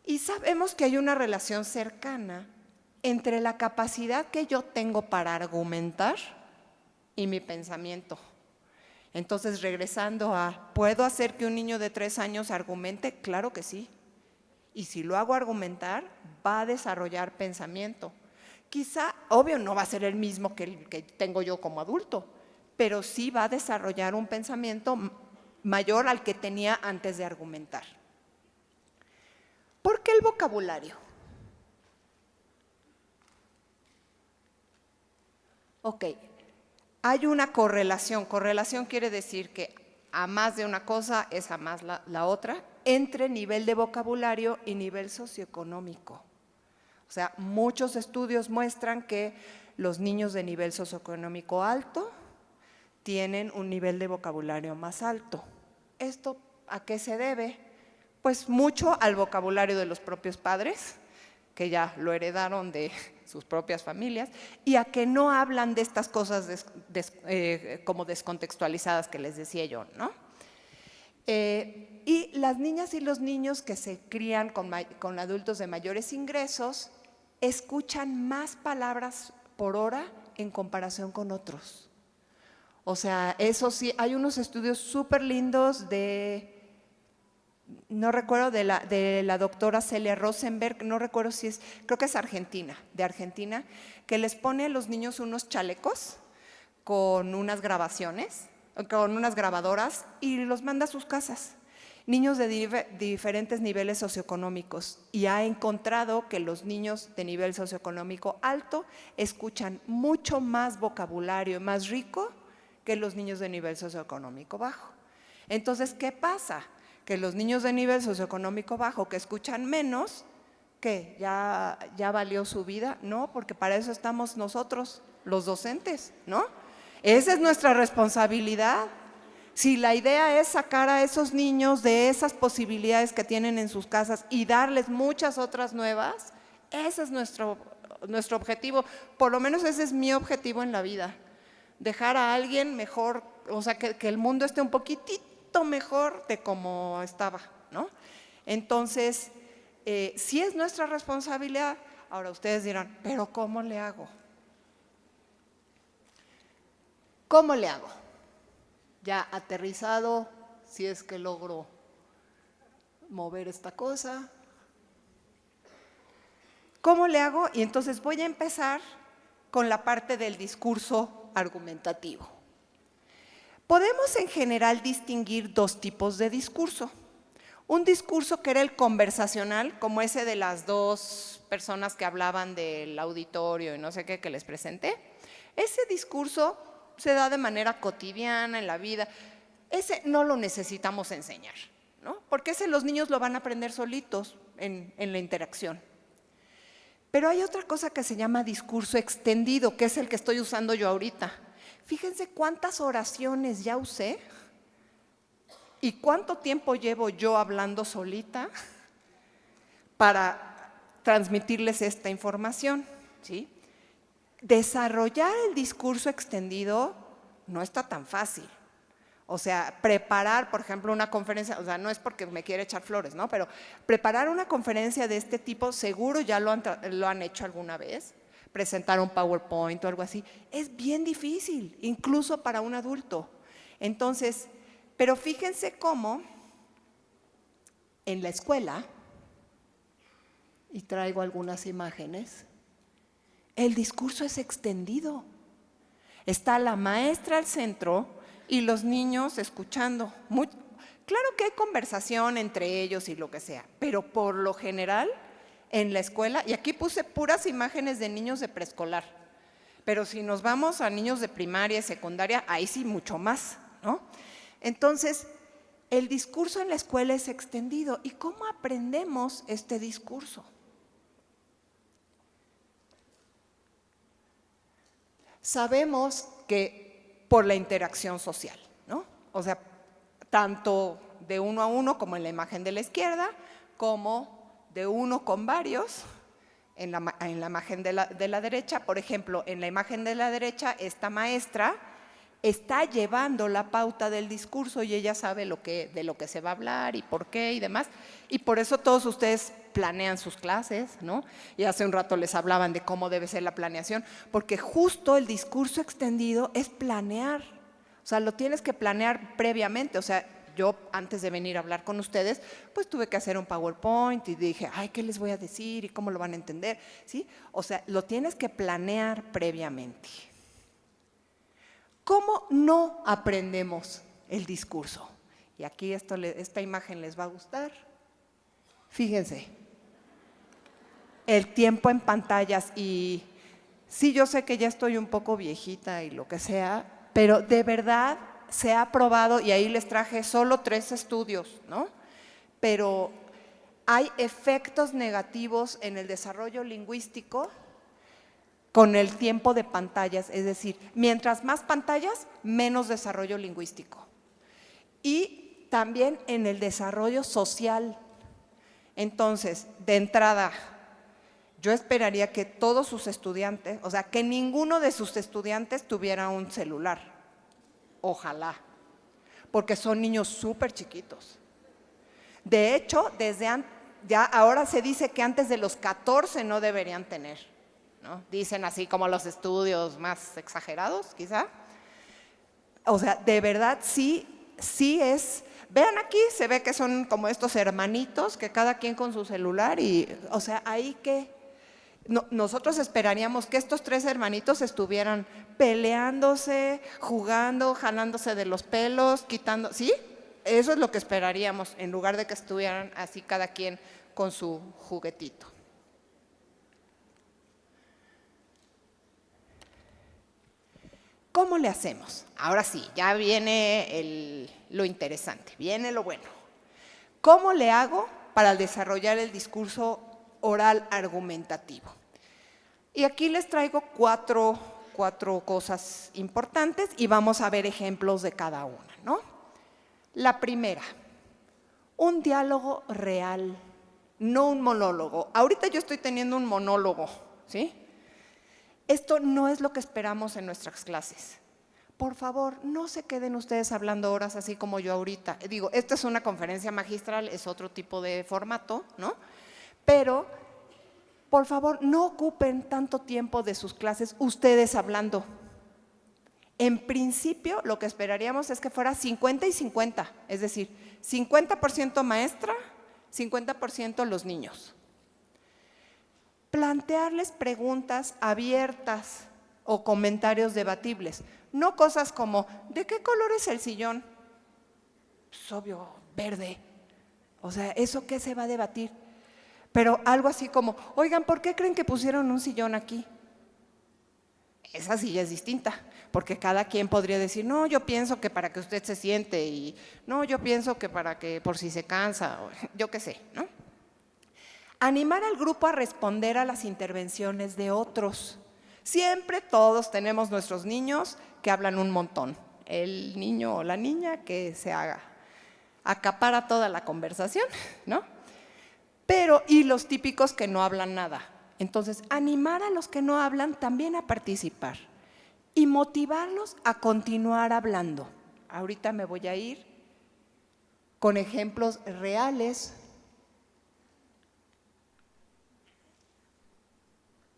Y sabemos que hay una relación cercana entre la capacidad que yo tengo para argumentar y mi pensamiento. Entonces, regresando ¿puedo hacer que un niño de 3 años argumente? Claro que sí. Y si lo hago argumentar, va a desarrollar pensamiento. Quizá, obvio, no va a ser el mismo que tengo yo como adulto, pero sí va a desarrollar un pensamiento mayor al que tenía antes de argumentar. ¿Por qué el vocabulario? Ok, hay una correlación. Correlación quiere decir que a más de una cosa es a más la otra, entre nivel de vocabulario y nivel socioeconómico. O sea, muchos estudios muestran que los niños de nivel socioeconómico alto tienen un nivel de vocabulario más alto. ¿Esto a qué se debe? pues mucho al vocabulario de los propios padres, que ya lo heredaron de sus propias familias, y a que no hablan de estas cosas como descontextualizadas que les decía yo, ¿no? Y las niñas y los niños que se crían con adultos de mayores ingresos escuchan más palabras por hora en comparación con otros. O sea, eso sí, hay unos estudios súper lindos no recuerdo, de la doctora Celia Rosenberg, no recuerdo si es, creo que es de Argentina, que les pone a los niños unos chalecos con unas grabaciones, con unas grabadoras y los manda a sus casas. Niños de diferentes niveles socioeconómicos, y ha encontrado que los niños de nivel socioeconómico alto escuchan mucho más vocabulario más rico que los niños de nivel socioeconómico bajo. Entonces, ¿qué pasa? Que los niños de nivel socioeconómico bajo que escuchan menos, ¿qué? ¿Ya valió su vida? No, porque para eso estamos nosotros, los docentes, ¿no? Esa es nuestra responsabilidad. Si la idea es sacar a esos niños de esas posibilidades que tienen en sus casas y darles muchas otras nuevas, ese es nuestro objetivo. Por lo menos ese es mi objetivo en la vida. Dejar a alguien mejor, o sea, que el mundo esté un poquitito mejor de como estaba, ¿no? Entonces, sí es nuestra responsabilidad. Ahora ustedes dirán, ¿pero cómo le hago? ¿Cómo le hago? Ya aterrizado, si es que logro mover esta cosa. ¿Cómo le hago? Y entonces voy a empezar con la parte del discurso argumentativo. Podemos en general distinguir dos tipos de discurso. Un discurso que era el conversacional, como ese de las dos personas que hablaban del auditorio y no sé qué que les presenté. Ese discurso se da de manera cotidiana en la vida. Ese no lo necesitamos enseñar, ¿no? Porque ese los niños lo van a aprender solitos en la interacción. Pero hay otra cosa que se llama discurso extendido, que es el que estoy usando yo ahorita. Fíjense cuántas oraciones ya usé y cuánto tiempo llevo yo hablando solita para transmitirles esta información, ¿sí? Desarrollar el discurso extendido no está tan fácil. O sea, preparar, por ejemplo, una conferencia, o sea, no es porque me quiera echar flores, ¿no? Pero preparar una conferencia de este tipo, seguro ya lo han hecho alguna vez, presentar un PowerPoint o algo así, es bien difícil, incluso para un adulto. Entonces, pero fíjense cómo en la escuela, y traigo algunas imágenes, el discurso es extendido. Está la maestra al centro y los niños escuchando. Claro que hay conversación entre ellos y lo que sea, pero por lo general en la escuela, y aquí puse puras imágenes de niños de preescolar, pero si nos vamos a niños de primaria y secundaria, ahí sí mucho más, ¿no? Entonces, el discurso en la escuela es extendido. ¿Y cómo aprendemos este discurso? Sabemos que por la interacción social, ¿no? O sea, tanto de uno a uno como en la imagen de la izquierda, como de uno con varios en la imagen de la derecha. Por ejemplo, en la imagen de la derecha, esta maestra está llevando la pauta del discurso y ella sabe de lo que se va a hablar y por qué y demás. Y por eso todos ustedes planean sus clases, ¿no? Y hace un rato les hablaban de cómo debe ser la planeación, porque justo el discurso extendido es planear. O sea, lo tienes que planear previamente. O sea, yo antes de venir a hablar con ustedes, pues tuve que hacer un PowerPoint y dije, ay, ¿qué les voy a decir y cómo lo van a entender? ¿Sí? O sea, lo tienes que planear previamente. ¿Cómo no aprendemos el discurso? Y aquí esta imagen les va a gustar. Fíjense, el tiempo en pantallas, y sí, yo sé que ya estoy un poco viejita y lo que sea, pero de verdad se ha probado, y ahí les traje solo 3 estudios, ¿no? Pero hay efectos negativos en el desarrollo lingüístico con el tiempo de pantallas, es decir, mientras más pantallas, menos desarrollo lingüístico. Y también en el desarrollo social. Entonces, de entrada, yo esperaría que todos sus estudiantes, o sea, que ninguno de sus estudiantes tuviera un celular. Ojalá, porque son niños súper chiquitos. De hecho, ya ahora se dice que antes de los 14 no deberían tener, ¿no? Dicen así como los estudios más exagerados, quizá. O sea, de verdad sí es. Vean aquí, se ve que son como estos hermanitos, que cada quien con su celular y, o sea, ahí que nosotros esperaríamos que estos 3 hermanitos estuvieran peleándose, jugando, jalándose de los pelos, quitando, ¿sí? Eso es lo que esperaríamos, en lugar de que estuvieran así cada quien con su juguetito. ¿Cómo le hacemos? Ahora sí, ya viene lo interesante, viene lo bueno. ¿Cómo le hago para desarrollar el discurso oral argumentativo? Y aquí les traigo cuatro cosas importantes y vamos a ver ejemplos de cada una, ¿no? La primera, un diálogo real, no un monólogo. Ahorita yo estoy teniendo un monólogo, ¿sí? Esto no es lo que esperamos en nuestras clases. Por favor, no se queden ustedes hablando horas así como yo ahorita. Digo, esta es una conferencia magistral, es otro tipo de formato, ¿no? Pero, por favor, no ocupen tanto tiempo de sus clases ustedes hablando. En principio, lo que esperaríamos es que fuera 50 y 50, es decir, 50% maestra, 50% los niños. Plantearles preguntas abiertas o comentarios debatibles, no cosas como, ¿de qué color es el sillón? Pues obvio, verde. O sea, ¿eso qué se va a debatir? Pero algo así como, oigan, ¿por qué creen que pusieron un sillón aquí? Esa silla es distinta, porque cada quien podría decir, no, yo pienso que para que usted se siente, y no, yo pienso que para que por si se cansa, o yo qué sé, ¿no? Animar al grupo a responder a las intervenciones de otros. Siempre todos tenemos nuestros niños que hablan un montón. El niño o la niña que se acapara toda la conversación, ¿no? Pero, y los típicos que no hablan nada. Entonces, animar a los que no hablan también a participar y motivarlos a continuar hablando. Ahorita me voy a ir con ejemplos reales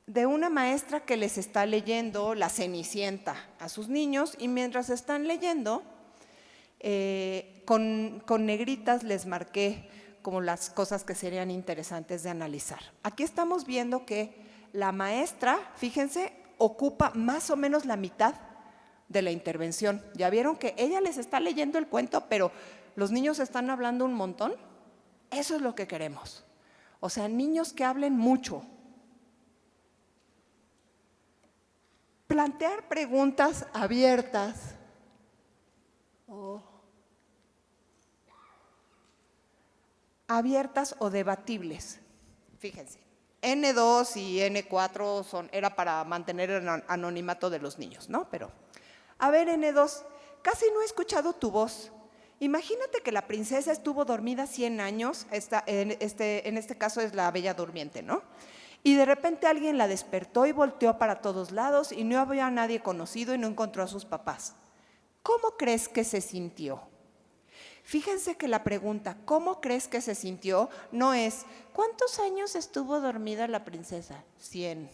de una maestra que les está leyendo La Cenicienta a sus niños y mientras están leyendo, con negritas les marqué como las cosas que serían interesantes de analizar. Aquí estamos viendo que la maestra, fíjense, ocupa más o menos la mitad de la intervención. ¿Ya vieron que ella les está leyendo el cuento, pero los niños están hablando un montón? Eso es lo que queremos. O sea, niños que hablen mucho. Plantear preguntas abiertas. Abiertas o debatibles. Fíjense, N2 y N4 era para mantener el anonimato de los niños, ¿no? Pero, a ver, N2, casi no he escuchado tu voz. Imagínate que la princesa estuvo dormida 100 años, en este caso es la Bella Durmiente, ¿no? Y de repente alguien la despertó y volteó para todos lados y no había a nadie conocido y no encontró a sus papás. ¿Cómo crees que se sintió? Fíjense que la pregunta, ¿cómo crees que se sintió? No es, ¿cuántos años estuvo dormida la princesa? 100.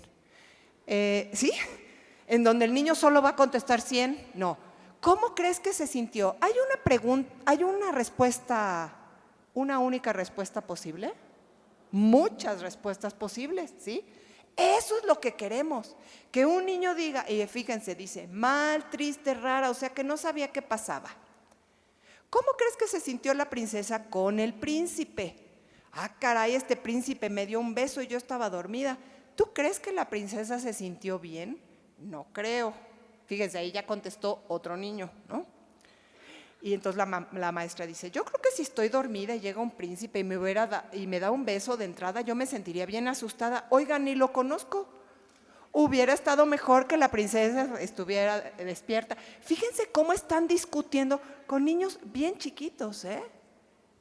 ¿Sí? En donde el niño solo va a contestar 100, no. ¿Cómo crees que se sintió? ¿Hay una pregunta, hay una respuesta, una única respuesta posible? Muchas respuestas posibles, ¿sí? Eso es lo que queremos, que un niño diga, y fíjense, dice, mal, triste, rara, o sea que no sabía qué pasaba. ¿Cómo crees que se sintió la princesa con el príncipe? Ah, caray, este príncipe me dio un beso y yo estaba dormida. ¿Tú crees que la princesa se sintió bien? No creo. Fíjense, ahí ya contestó otro niño, ¿no? Y entonces la maestra dice, yo creo que si estoy dormida y llega un príncipe y me da un beso de entrada, yo me sentiría bien asustada. Oigan, ni lo conozco. Hubiera estado mejor que la princesa estuviera despierta. Fíjense cómo están discutiendo con niños bien chiquitos, ¿eh?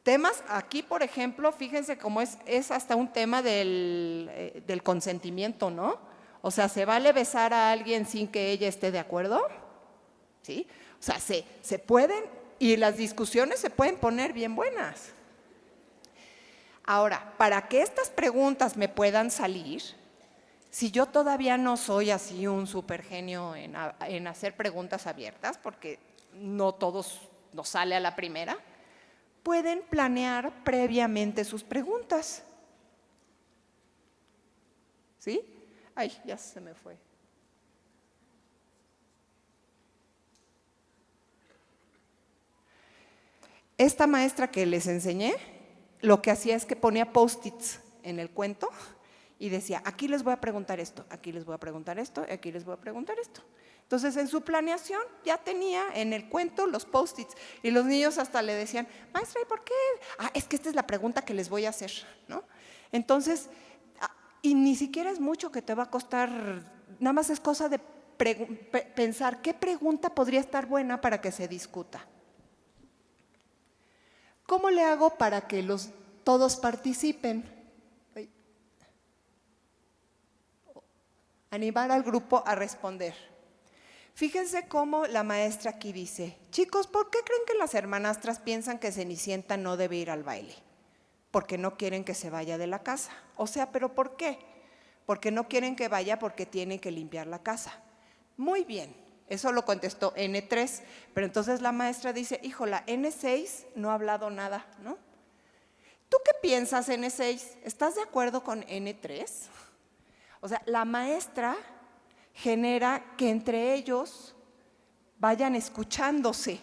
Temas, aquí por ejemplo, fíjense cómo es hasta un tema del consentimiento, ¿no? O sea, ¿se vale besar a alguien sin que ella esté de acuerdo? ¿Sí? O sea, se pueden, y las discusiones se pueden poner bien buenas. Ahora, para que estas preguntas me puedan salir, si yo todavía no soy así un super genio en hacer preguntas abiertas, porque no todos nos sale a la primera, pueden planear previamente sus preguntas. ¿Sí? Ay, ya se me fue. Esta maestra que les enseñé, lo que hacía es que ponía post-its en el cuento y decía, aquí les voy a preguntar esto, aquí les voy a preguntar esto, aquí les voy a preguntar esto. Entonces, en su planeación ya tenía en el cuento los post-its y los niños hasta le decían, maestra, ¿y por qué? Es que esta es la pregunta que les voy a hacer, ¿no? Entonces, y ni siquiera es mucho que te va a costar, nada más es cosa de pensar qué pregunta podría estar buena para que se discuta. ¿Cómo le hago para que todos participen? Animar al grupo a responder. Fíjense cómo la maestra aquí dice, chicos, ¿por qué creen que las hermanastras piensan que Cenicienta no debe ir al baile? Porque no quieren que se vaya de la casa. O sea, ¿pero por qué? Porque no quieren que vaya porque tienen que limpiar la casa. Muy bien, eso lo contestó N3, pero entonces la maestra dice, híjola, N6 no ha hablado nada, ¿no? ¿Tú qué piensas, N6? ¿Estás de acuerdo con N3? O sea, la maestra genera que entre ellos vayan escuchándose,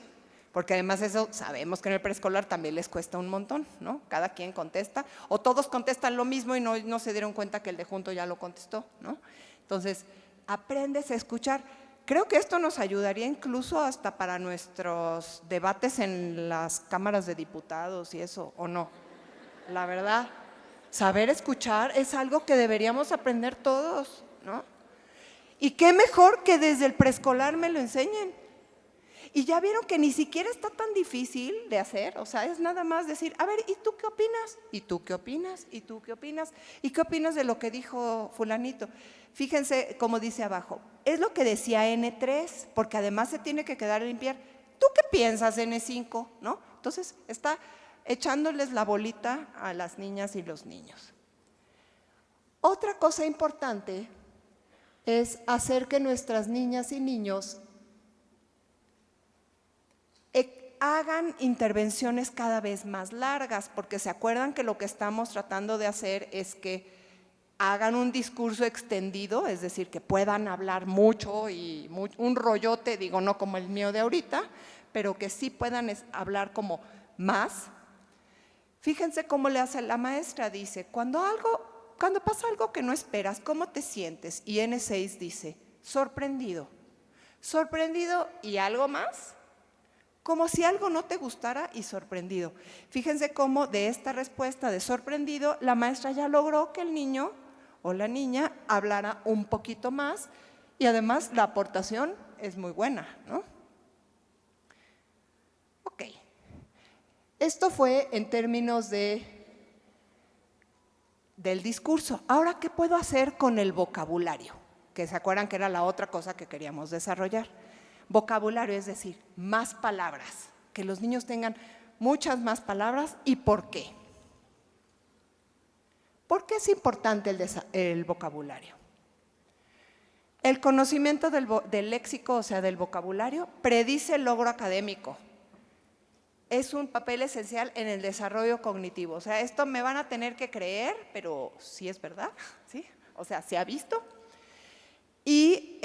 porque además eso sabemos que en el preescolar también les cuesta un montón, ¿no? Cada quien contesta, o todos contestan lo mismo y no se dieron cuenta que el de junto ya lo contestó, ¿no? Entonces, aprendes a escuchar. Creo que esto nos ayudaría incluso hasta para nuestros debates en las cámaras de diputados y eso, ¿o no? La verdad, saber escuchar es algo que deberíamos aprender todos, ¿no? Y qué mejor que desde el preescolar me lo enseñen. Y ya vieron que ni siquiera está tan difícil de hacer, o sea, es nada más decir, a ver, ¿y tú qué opinas? ¿Y tú qué opinas? ¿Y tú qué opinas? ¿Y qué opinas de lo que dijo fulanito? Fíjense cómo dice abajo, es lo que decía N3, porque además se tiene que quedar a limpiar. ¿Tú qué piensas, N5? ¿No? Entonces está echándoles la bolita a las niñas y los niños. Otra cosa importante es hacer que nuestras niñas y niños hagan intervenciones cada vez más largas, porque se acuerdan que lo que estamos tratando de hacer es que hagan un discurso extendido, es decir, que puedan hablar mucho y un rollote, digo, no como el mío de ahorita, pero que sí puedan hablar como más. Fíjense cómo le hace la maestra, dice, cuando pasa algo que no esperas, ¿cómo te sientes? Y N6 dice, sorprendido. Sorprendido y algo más, como si algo no te gustara y sorprendido. Fíjense cómo de esta respuesta de sorprendido, la maestra ya logró que el niño o la niña hablara un poquito más y además la aportación es muy buena, ¿no? Ok. Esto fue en términos del discurso. Ahora, ¿qué puedo hacer con el vocabulario? Que se acuerdan que era la otra cosa que queríamos desarrollar. Vocabulario, es decir, más palabras, que los niños tengan muchas más palabras. ¿Y por qué? ¿Por qué es importante el vocabulario? El conocimiento del léxico, o sea, del vocabulario, predice el logro académico. Es un papel esencial en el desarrollo cognitivo. O sea, esto me van a tener que creer, pero sí es verdad, ¿sí? O sea, se ha visto. Y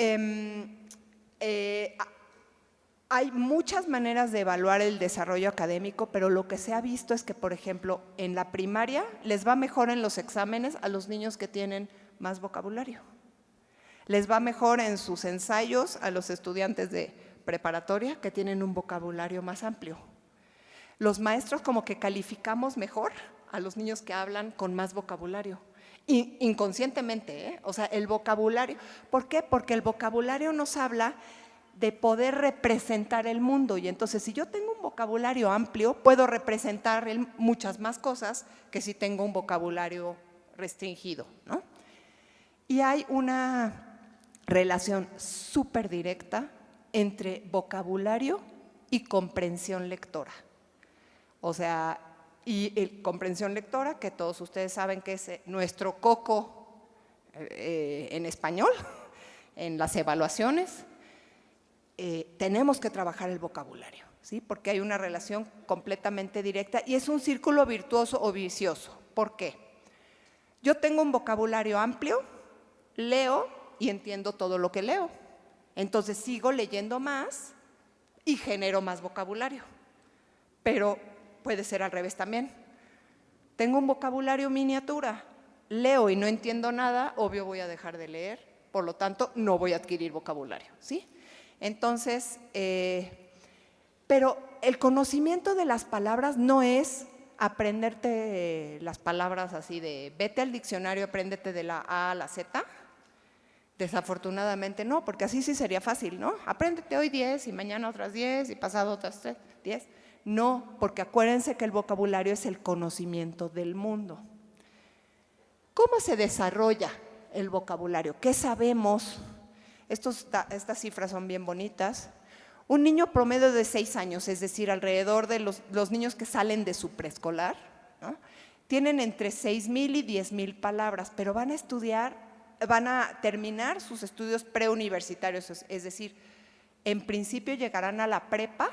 hay muchas maneras de evaluar el desarrollo académico, pero lo que se ha visto es que, por ejemplo, en la primaria les va mejor en los exámenes a los niños que tienen más vocabulario. Les va mejor en sus ensayos a los estudiantes de preparatoria que tienen un vocabulario más amplio. Los maestros como que calificamos mejor a los niños que hablan con más vocabulario. Inconscientemente, ¿eh? O sea, el vocabulario. ¿Por qué? Porque el vocabulario nos habla de poder representar el mundo. Y entonces, si yo tengo un vocabulario amplio, puedo representar muchas más cosas que si tengo un vocabulario restringido, ¿no? Y hay una relación súper directa entre vocabulario y comprensión lectora. O sea, comprensión lectora, que todos ustedes saben que es nuestro coco en español, en las evaluaciones. Tenemos que trabajar el vocabulario, ¿sí? Porque hay una relación completamente directa y es un círculo virtuoso o vicioso. ¿Por qué? Yo tengo un vocabulario amplio, leo y entiendo todo lo que leo. Entonces sigo leyendo más y genero más vocabulario. Pero puede ser al revés también. Tengo un vocabulario miniatura, leo y no entiendo nada, obvio voy a dejar de leer, por lo tanto no voy a adquirir vocabulario, ¿sí? Entonces, pero el conocimiento de las palabras no es aprenderte las palabras así de vete al diccionario, apréndete de la A a la Z. Desafortunadamente no, porque así sí sería fácil, ¿no? Apréndete hoy 10 y mañana otras 10 y pasado otras 10. No, porque acuérdense que el vocabulario es el conocimiento del mundo. ¿Cómo se desarrolla el vocabulario? ¿Qué sabemos? Estas cifras son bien bonitas. Un niño promedio de 6 años, es decir, alrededor de los niños que salen de su preescolar, ¿no? Tienen entre 6,000 y 10,000 palabras, pero van a terminar sus estudios preuniversitarios, es decir, en principio llegarán a la prepa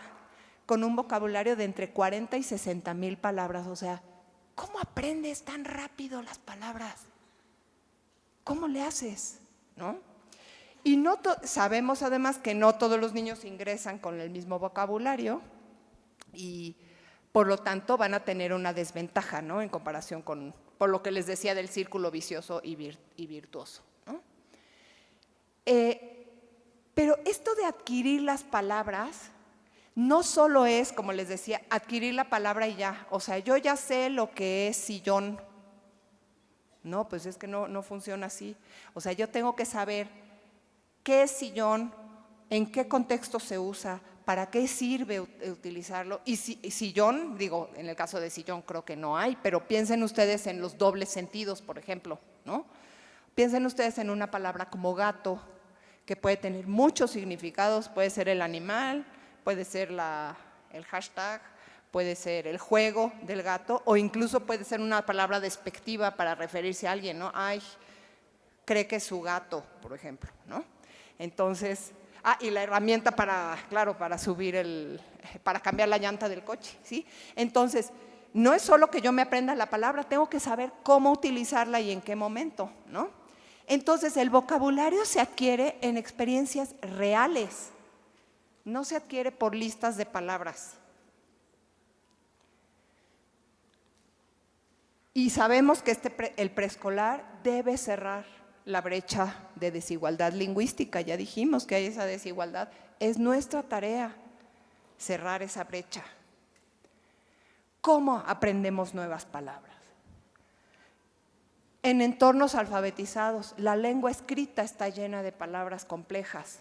con un vocabulario de entre 40 y 60,000 palabras. O sea, ¿cómo aprendes tan rápido las palabras? ¿Cómo le haces? ¿No? Y sabemos además que no todos los niños ingresan con el mismo vocabulario y por lo tanto van a tener una desventaja, ¿no? En comparación por lo que les decía del círculo vicioso y virtuoso, ¿no? Pero esto de adquirir las palabras no solo es, como les decía, adquirir la palabra y ya. O sea, yo ya sé lo que es sillón. No, pues es que no funciona así. O sea, yo tengo que saber qué es sillón, en qué contexto se usa, para qué sirve utilizarlo. Y sillón, digo, en el caso de sillón creo que no hay, pero piensen ustedes en los dobles sentidos, por ejemplo, ¿no? Piensen ustedes en una palabra como gato, que puede tener muchos significados, puede ser el animal, puede ser el hashtag, puede ser el juego del gato, o incluso puede ser una palabra despectiva para referirse a alguien, ¿no? Ay, cree que es su gato, por ejemplo, ¿no? Entonces, y la herramienta para cambiar la llanta del coche, ¿sí? Entonces, no es solo que yo me aprenda la palabra, tengo que saber cómo utilizarla y en qué momento, ¿no? Entonces, el vocabulario se adquiere en experiencias reales, no se adquiere por listas de palabras. Y sabemos que el preescolar debe cerrar la brecha de desigualdad lingüística. Ya dijimos que hay esa desigualdad. Es nuestra tarea cerrar esa brecha. ¿Cómo aprendemos nuevas palabras? En entornos alfabetizados, la lengua escrita está llena de palabras complejas.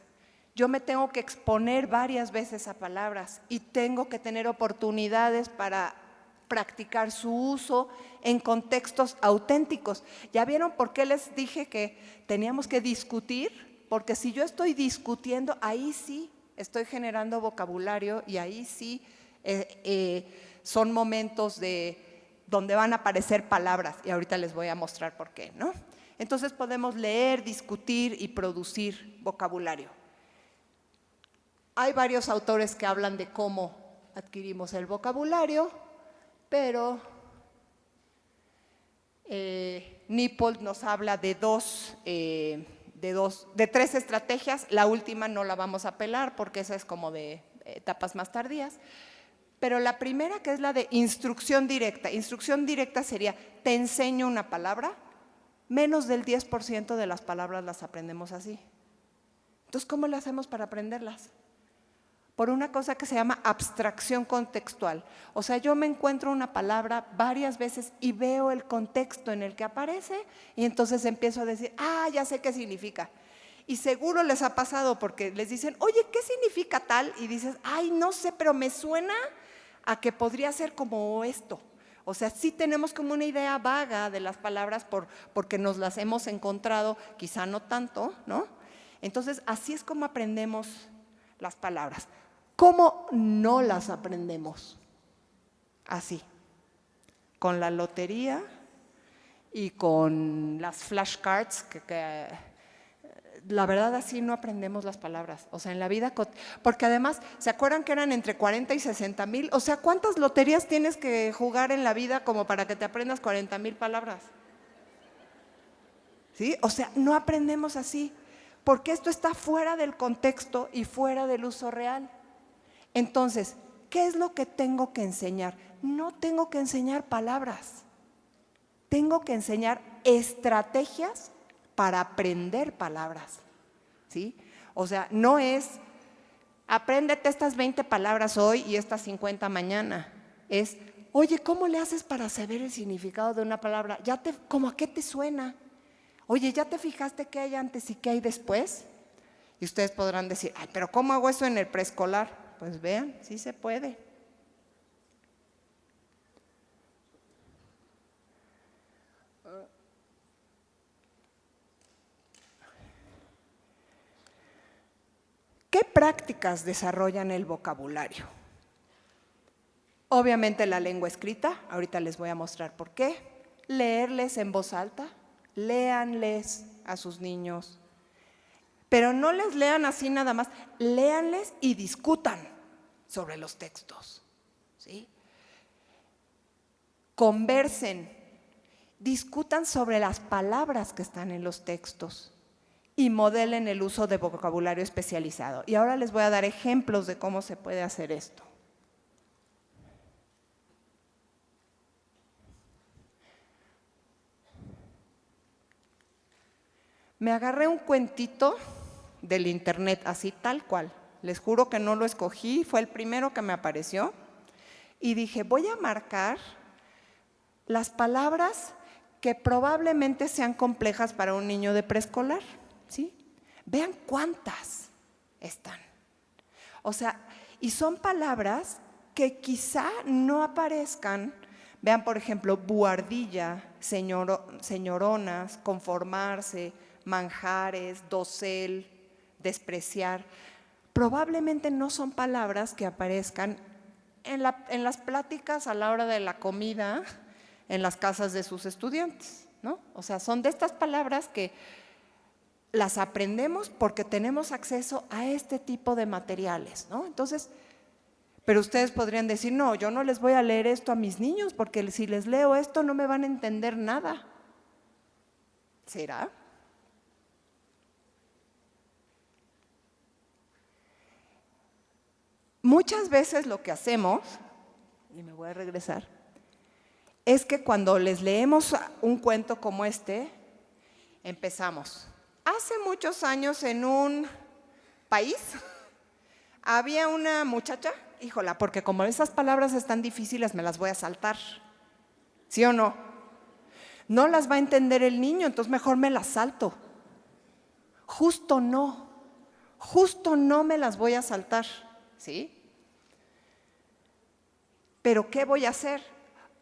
Yo me tengo que exponer varias veces a palabras y tengo que tener oportunidades para practicar su uso en contextos auténticos. ¿Ya vieron por qué les dije que teníamos que discutir? Porque si yo estoy discutiendo, ahí sí estoy generando vocabulario y ahí sí son momentos donde van a aparecer palabras y ahorita les voy a mostrar por qué, ¿no? Entonces podemos leer, discutir y producir vocabulario. Hay varios autores que hablan de cómo adquirimos el vocabulario, pero Nippold nos habla de tres estrategias. La última no la vamos a pelar porque esa es como de etapas más tardías. Pero la primera, que es la de instrucción directa. Instrucción directa sería, te enseño una palabra, menos del 10% de las palabras las aprendemos así. Entonces, ¿cómo le hacemos para aprenderlas? Por una cosa que se llama abstracción contextual. O sea, yo me encuentro una palabra varias veces y veo el contexto en el que aparece y entonces empiezo a decir, ya sé qué significa. Y seguro les ha pasado porque les dicen, oye, ¿qué significa tal? Y dices, ay, no sé, pero me suena a que podría ser como esto. O sea, sí tenemos como una idea vaga de las palabras porque nos las hemos encontrado, quizá no tanto, ¿no? Entonces, así es como aprendemos las palabras. ¿Cómo no las aprendemos? Así, con la lotería y con las flashcards que la verdad así no aprendemos las palabras, o sea, en la vida, porque además, ¿se acuerdan que eran entre 40 y 60 mil? O sea, ¿cuántas loterías tienes que jugar en la vida como para que te aprendas 40,000 palabras? ¿Sí? O sea, no aprendemos así, porque esto está fuera del contexto y fuera del uso real. Entonces, ¿qué es lo que tengo que enseñar? No tengo que enseñar palabras, tengo que enseñar estrategias para aprender palabras, ¿sí? O sea, no es, apréndete estas 20 palabras hoy y estas 50 mañana. Es, oye, ¿cómo le haces para saber el significado de una palabra? ¿Cómo a qué te suena? Oye, ¿ya te fijaste qué hay antes y qué hay después? Y ustedes podrán decir, ay, pero ¿cómo hago eso en el preescolar? Pues vean, sí se puede. ¿Qué prácticas desarrollan el vocabulario? Obviamente la lengua escrita, ahorita les voy a mostrar por qué. Leerles en voz alta, léanles a sus niños. Pero no les lean así nada más, léanles y discutan sobre los textos, ¿sí? Conversen, discutan sobre las palabras que están en los textos y modelen el uso de vocabulario especializado. Y ahora les voy a dar ejemplos de cómo se puede hacer esto. Me agarré un cuentito del internet, así tal cual. Les juro que no lo escogí, fue el primero que me apareció. Y dije, voy a marcar las palabras que probablemente sean complejas para un niño de preescolar, ¿sí? Vean cuántas están. O sea, y son palabras que quizá no aparezcan. Vean, por ejemplo, buhardilla, señoronas, conformarse, manjares, dosel, despreciar. Probablemente no son palabras que aparezcan en las pláticas a la hora de la comida en las casas de sus estudiantes, ¿no? O sea, son de estas palabras que las aprendemos porque tenemos acceso a este tipo de materiales, ¿no? Entonces, pero ustedes podrían decir, no, yo no les voy a leer esto a mis niños porque si les leo esto no me van a entender nada. ¿Será? Muchas veces lo que hacemos, y me voy a regresar, es que cuando les leemos un cuento como este, empezamos. Hace muchos años en un país había una muchacha, híjola, porque como esas palabras están difíciles me las voy a saltar, ¿sí o no? No las va a entender el niño, entonces mejor me las salto. Justo no me las voy a saltar, ¿sí? ¿Pero qué voy a hacer?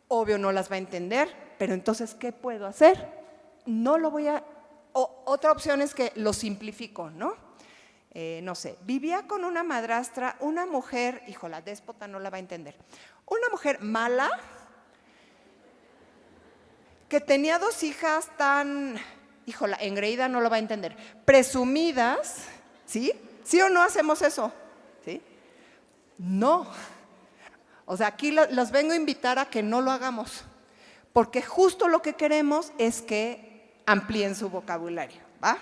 Obvio no las va a entender, pero entonces, ¿qué puedo hacer? No lo voy a... otra opción es que lo simplifico, ¿no? No sé, vivía con una madrastra, una mujer, híjola, déspota no la va a entender, una mujer mala que tenía 2 hijas tan, híjola, engreída no lo va a entender, presumidas, ¿sí? ¿Sí o no hacemos eso? ¿Sí? No. O sea, aquí los vengo a invitar a que no lo hagamos, porque justo lo que queremos es que amplíen su vocabulario, ¿va?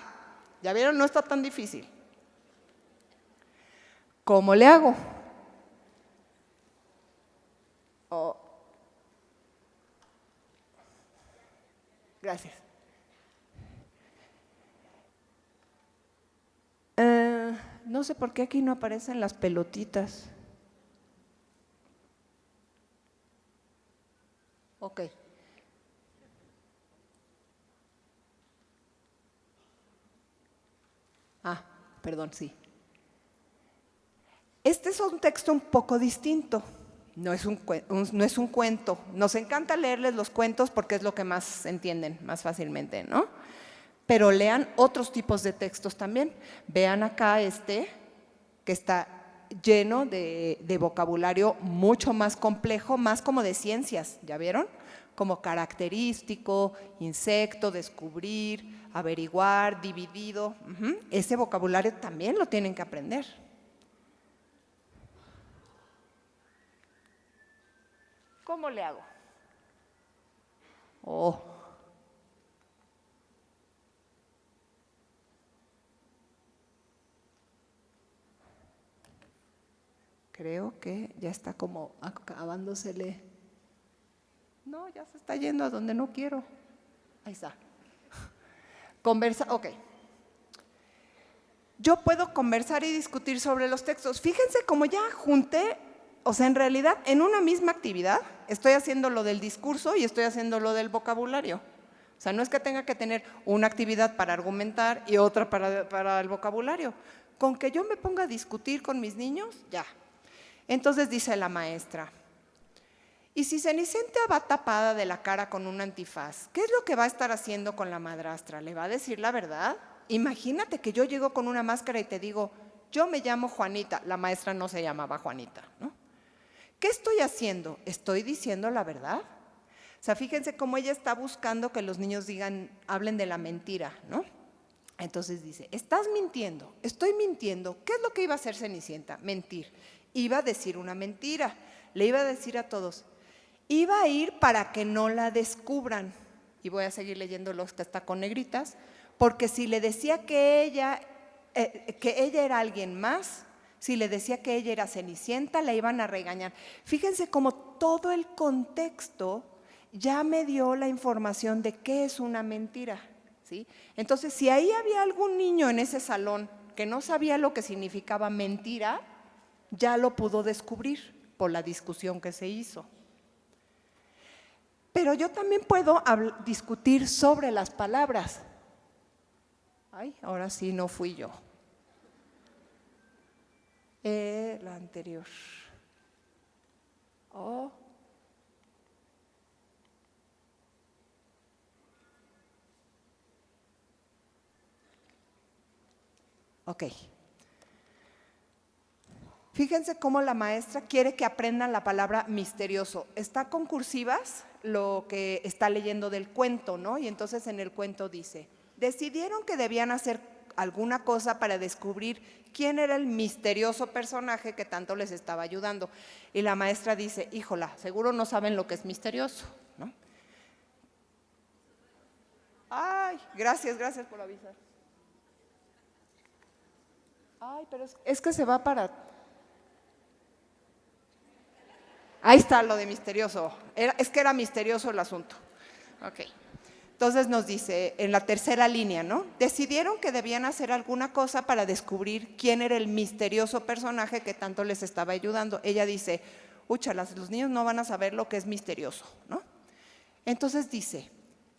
¿Ya vieron? No está tan difícil. ¿Cómo le hago? Gracias. No sé por qué aquí no aparecen las pelotitas. Ok. Perdón, sí. Este es un texto un poco distinto. No es un cuento. Nos encanta leerles los cuentos porque es lo que más entienden, más fácilmente, ¿no? Pero lean otros tipos de textos también. Vean acá que está lleno de vocabulario mucho más complejo, más como de ciencias, ¿ya vieron? Como característico, insecto, descubrir, averiguar, dividido. Ese vocabulario también lo tienen que aprender. ¿Cómo le hago? Creo que ya está como acabándosele. No, ya se está yendo a donde no quiero. Ahí está. Ok. Yo puedo conversar y discutir sobre los textos. Fíjense cómo ya junté, o sea, en realidad, en una misma actividad, estoy haciendo lo del discurso y estoy haciendo lo del vocabulario. O sea, no es que tenga que tener una actividad para argumentar y otra para el vocabulario. Con que yo me ponga a discutir con mis niños, ya. Entonces dice la maestra, y si Cenicienta va tapada de la cara con un antifaz, ¿qué es lo que va a estar haciendo con la madrastra? ¿Le va a decir la verdad? Imagínate que yo llego con una máscara y te digo, yo me llamo Juanita. La maestra no se llamaba Juanita, ¿no? ¿Qué estoy haciendo? ¿Estoy diciendo la verdad? O sea, fíjense cómo ella está buscando que los niños hablen de la mentira, ¿no? Entonces dice, estás mintiendo, estoy mintiendo. ¿Qué es lo que iba a hacer Cenicienta? Mentir. Iba a decir una mentira, le iba a decir a todos, iba a ir para que no la descubran. Y voy a seguir leyendo los que está con negritas, porque si le decía que ella era alguien más, si le decía que ella era Cenicienta, la iban a regañar. Fíjense cómo todo el contexto ya me dio la información de qué es una mentira, ¿sí? Entonces, si ahí había algún niño en ese salón que no sabía lo que significaba mentira, ya lo pudo descubrir por la discusión que se hizo. Pero yo también puedo discutir sobre las palabras. Ay, ahora sí no fui yo. La anterior. Ok. Fíjense cómo la maestra quiere que aprendan la palabra misterioso. Está con cursivas lo que está leyendo del cuento, ¿no? Y entonces en el cuento dice, decidieron que debían hacer alguna cosa para descubrir quién era el misterioso personaje que tanto les estaba ayudando. Y la maestra dice, híjola, seguro no saben lo que es misterioso, ¿no? Ay, gracias por avisar. Ay, pero es que se va para... Ahí está lo de misterioso. Es que era misterioso el asunto. Ok. Entonces nos dice en la tercera línea, ¿no? Decidieron que debían hacer alguna cosa para descubrir quién era el misterioso personaje que tanto les estaba ayudando. Ella dice, úchalas, los niños no van a saber lo que es misterioso, ¿no? Entonces dice,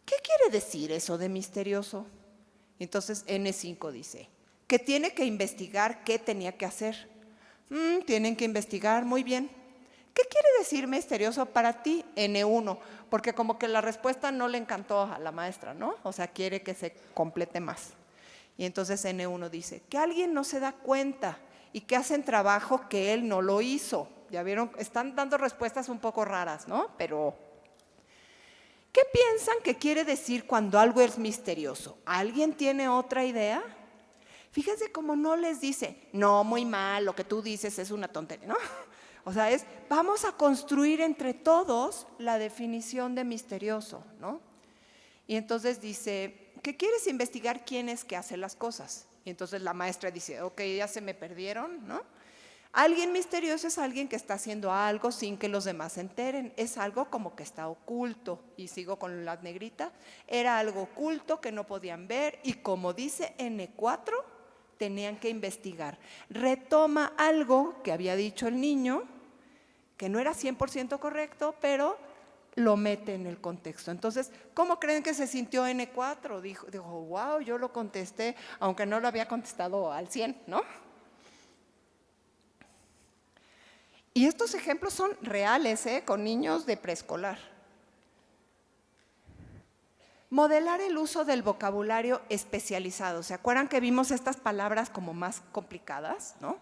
¿qué quiere decir eso de misterioso? Entonces N5 dice, que tiene que investigar qué tenía que hacer. Tienen que investigar, muy bien. ¿Qué quiere decir misterioso para ti? N1, porque como que la respuesta no le encantó a la maestra, ¿no? O sea, quiere que se complete más. Y entonces N1 dice, que alguien no se da cuenta y que hacen trabajo que él no lo hizo. Ya vieron, están dando respuestas un poco raras, ¿no? Pero, ¿qué piensan que quiere decir cuando algo es misterioso? ¿Alguien tiene otra idea? Fíjense cómo no les dice, no, muy mal, lo que tú dices es una tontería, ¿no? O sea, vamos a construir entre todos la definición de misterioso, ¿no? Y entonces dice, ¿qué quieres investigar quién es que hace las cosas? Y entonces la maestra dice, ok, ya se me perdieron, ¿no? Alguien misterioso es alguien que está haciendo algo sin que los demás se enteren. Es algo como que está oculto. Y sigo con la negrita. Era algo oculto que no podían ver y como dice N4, tenían que investigar. Retoma algo que había dicho el niño, que no era 100% correcto, pero lo mete en el contexto. Entonces, ¿cómo creen que se sintió N4? Dijo, wow, yo lo contesté, aunque no lo había contestado al 100, ¿no? Y estos ejemplos son reales, con niños de preescolar. Modelar el uso del vocabulario especializado. ¿Se acuerdan que vimos estas palabras como más complicadas, no?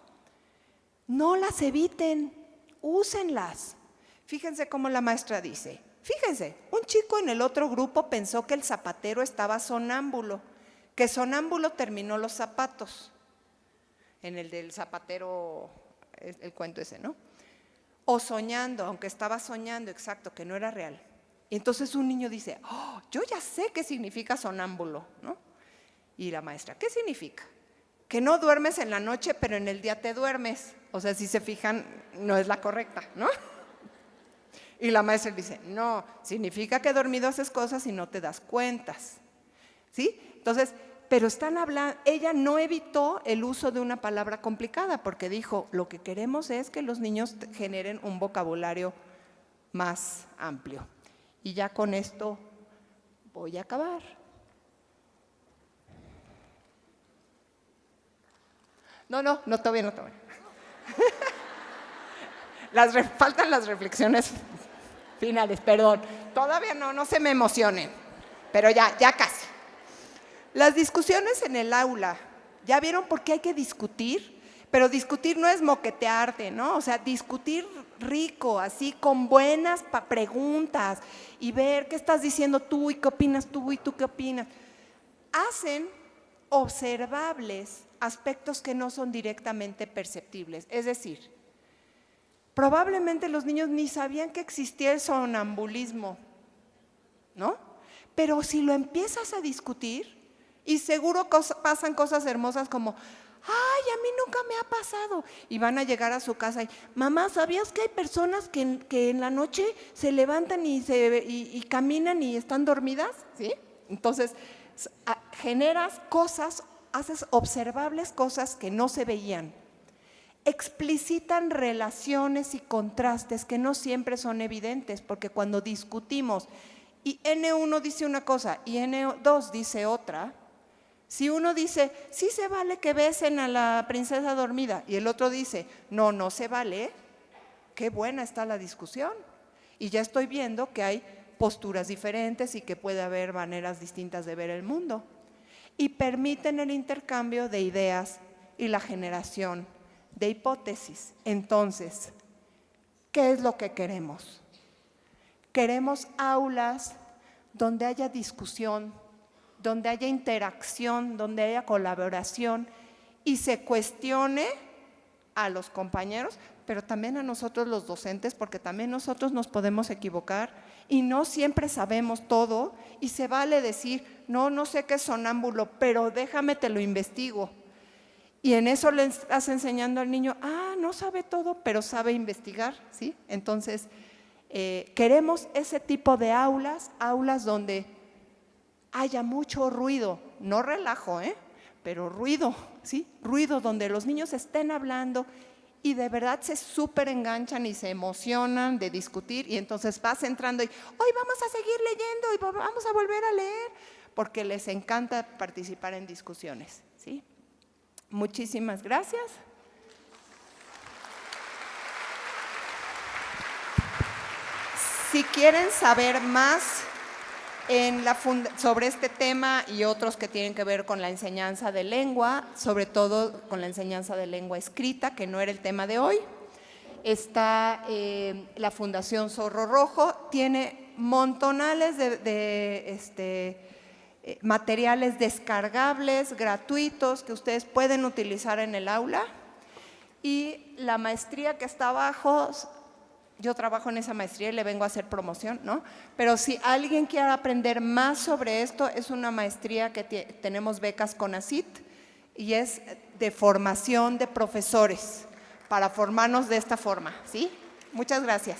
No las eviten, úsenlas. Fíjense cómo la maestra dice. Fíjense, un chico en el otro grupo pensó que el zapatero estaba sonámbulo, que sonámbulo terminó los zapatos. En el del zapatero, el cuento ese, ¿no? O soñando, aunque estaba soñando, exacto, que no era real. Y entonces un niño dice, oh, yo ya sé qué significa sonámbulo, ¿no? Y la maestra, ¿qué significa? Que no duermes en la noche, pero en el día te duermes. O sea, si se fijan, no es la correcta, ¿no? Y la maestra dice, no, significa que dormido haces cosas y no te das cuentas, ¿sí? Entonces, pero están hablando, ella no evitó el uso de una palabra complicada, porque dijo, lo que queremos es que los niños generen un vocabulario más amplio. Y ya con esto voy a acabar. No, todavía no. Faltan las reflexiones finales, perdón. Todavía no se me emocionen, pero ya casi. Las discusiones en el aula, ¿ya vieron por qué hay que discutir? Pero discutir no es moquetearte, ¿no? O sea, discutir rico, así con buenas preguntas y ver qué estás diciendo tú y qué opinas tú y tú qué opinas. Hacen observables aspectos que no son directamente perceptibles. Es decir, probablemente los niños ni sabían que existía el sonambulismo, ¿no? Pero si lo empiezas a discutir, y seguro pasan cosas hermosas como, ay, a mí nunca me ha pasado. Y van a llegar a su casa y, mamá, ¿sabías que hay personas que en la noche se levantan y caminan y están dormidas? ¿Sí? Entonces, generas cosas, haces observables cosas que no se veían. Explicitan relaciones y contrastes que no siempre son evidentes, porque cuando discutimos y N1 dice una cosa y N2 dice otra, si uno dice, sí se vale que besen a la princesa dormida, y el otro dice, no se vale, qué buena está la discusión. Y ya estoy viendo que hay posturas diferentes y que puede haber maneras distintas de ver el mundo. Y permiten el intercambio de ideas y la generación de hipótesis. Entonces, ¿qué es lo que queremos? Queremos aulas donde haya discusión, donde haya interacción, donde haya colaboración y se cuestione a los compañeros, pero también a nosotros los docentes, porque también nosotros nos podemos equivocar y no siempre sabemos todo y se vale decir, no sé qué es sonámbulo, pero déjame te lo investigo. Y en eso le estás enseñando al niño, no sabe todo, pero sabe investigar, ¿sí? Entonces, queremos ese tipo de aulas donde haya mucho ruido, no relajo, pero ruido, ¿sí? Ruido donde los niños estén hablando y de verdad se súper enganchan y se emocionan de discutir y entonces vas entrando y hoy vamos a seguir leyendo y vamos a volver a leer, porque les encanta participar en discusiones, ¿sí? Muchísimas gracias. Si quieren saber más sobre este tema y otros que tienen que ver con la enseñanza de lengua, sobre todo con la enseñanza de lengua escrita, que no era el tema de hoy, está la Fundación Zorro Rojo, tiene montonales de materiales descargables, gratuitos, que ustedes pueden utilizar en el aula. Y la maestría que está abajo, yo trabajo en esa maestría y le vengo a hacer promoción, ¿no? Pero si alguien quiere aprender más sobre esto, es una maestría que tenemos becas CONACYT y es de formación de profesores para formarnos de esta forma, ¿sí? Muchas gracias.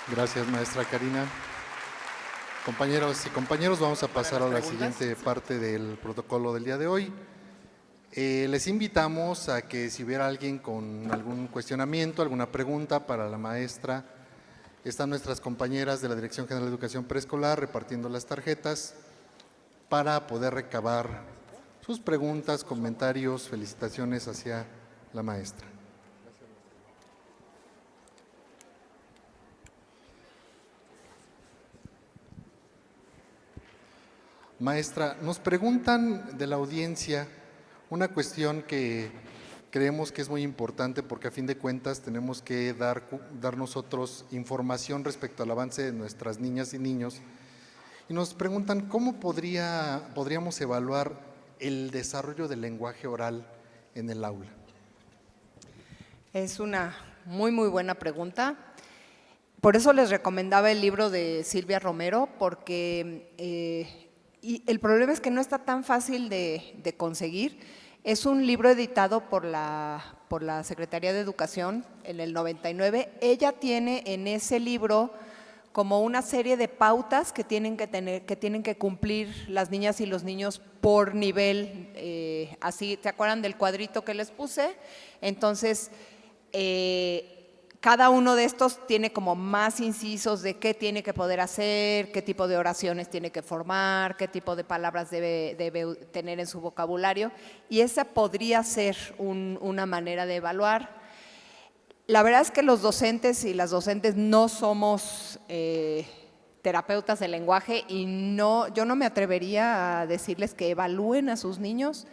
Gracias, maestra Karina. Compañeros y compañeros, vamos a pasar a la siguiente parte del protocolo del día de hoy. Les invitamos a que si hubiera alguien con algún cuestionamiento, alguna pregunta para la maestra, Están nuestras compañeras de la Dirección General de Educación Preescolar repartiendo las tarjetas para poder recabar sus preguntas, comentarios, felicitaciones hacia la maestra. Maestra, nos preguntan de la audiencia una cuestión que creemos que es muy importante porque a fin de cuentas tenemos que dar nosotros información respecto al avance de nuestras niñas y niños. Y nos preguntan cómo podríamos evaluar el desarrollo del lenguaje oral en el aula. Es una muy buena pregunta. Por eso les recomendaba el libro de Silvia Romero, porque y el problema es que no está tan fácil de conseguir. Es un libro editado por la Secretaría de Educación en el 99. Ella tiene en ese libro como una serie de pautas que tienen que cumplir las niñas y los niños por nivel. Así, ¿se acuerdan del cuadrito que les puse? Entonces, cada uno de estos tiene como más incisos de qué tiene que poder hacer, qué tipo de oraciones tiene que formar, qué tipo de palabras debe tener en su vocabulario, y esa podría ser una manera de evaluar. La verdad es que los docentes y las docentes no somos terapeutas del lenguaje y yo no me atrevería a decirles que evalúen a sus niños,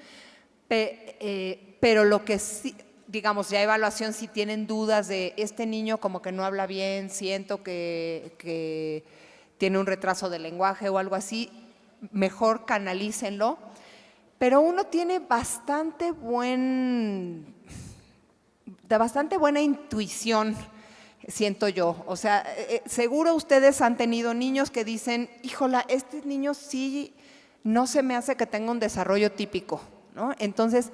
pero lo que sí, digamos, ya evaluación, si tienen dudas de este niño como que no habla bien, siento que tiene un retraso de lenguaje o algo así, mejor canalícenlo. Pero uno tiene bastante buena intuición, siento yo. O sea, seguro ustedes han tenido niños que dicen, híjola, este niño sí no se me hace que tenga un desarrollo típico, ¿no? Entonces,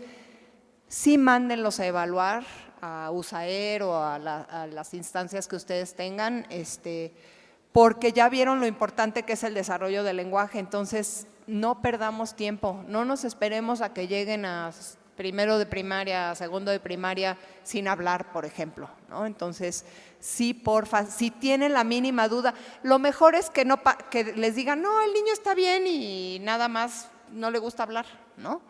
sí mándenlos a evaluar a USAER o a las instancias que ustedes tengan, porque ya vieron lo importante que es el desarrollo del lenguaje. Entonces, no perdamos tiempo, no nos esperemos a que lleguen a primero de primaria, segundo de primaria sin hablar, por ejemplo, ¿no? Entonces, sí, porfa, si tienen la mínima duda, lo mejor es que les digan, no, el niño está bien y nada más no le gusta hablar, ¿no?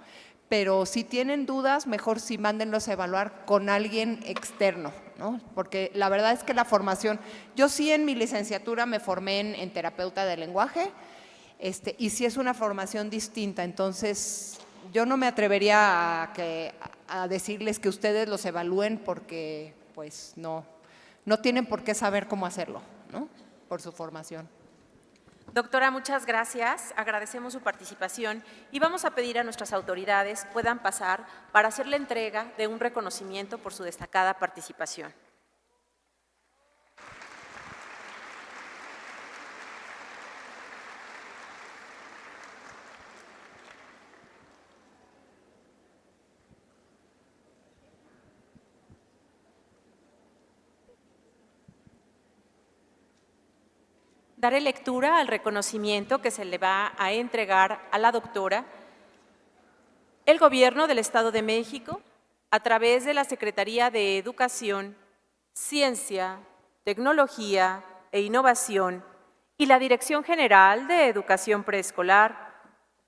Pero si tienen dudas, mejor sí mándenlos a evaluar con alguien externo, ¿no? Porque la verdad es que la formación, yo sí en mi licenciatura me formé en terapeuta de lenguaje, y sí es una formación distinta. Entonces yo no me atrevería a decirles que ustedes los evalúen porque pues no tienen por qué saber cómo hacerlo, ¿no? Por su formación. Doctora, muchas gracias, agradecemos su participación y vamos a pedir a nuestras autoridades puedan pasar para hacer la entrega de un reconocimiento por su destacada participación. Daré lectura al reconocimiento que se le va a entregar a la doctora. El Gobierno del Estado de México, a través de la Secretaría de Educación, Ciencia, Tecnología e Innovación y la Dirección General de Educación Preescolar,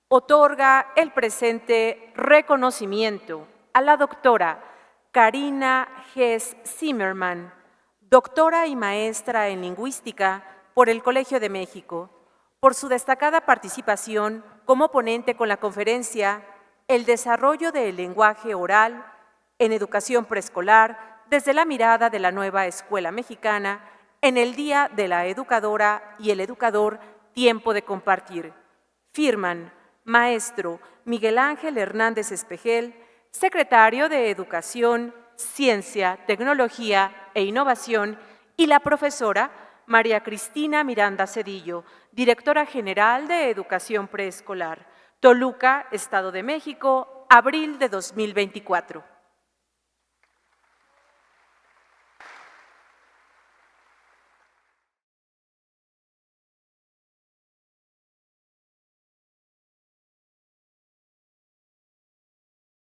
otorga el presente reconocimiento a la doctora Karina Hess Zimmerman, doctora y maestra en lingüística por el Colegio de México, por su destacada participación como ponente con la conferencia El desarrollo del lenguaje oral en educación preescolar desde la mirada de la nueva escuela mexicana en el Día de la Educadora y el Educador, tiempo de compartir. Firman maestro Miguel Ángel Hernández Espejel, secretario de Educación, Ciencia, Tecnología e Innovación, y la profesora María Cristina Miranda Cedillo, directora general de Educación Preescolar, Toluca, Estado de México, abril de 2024.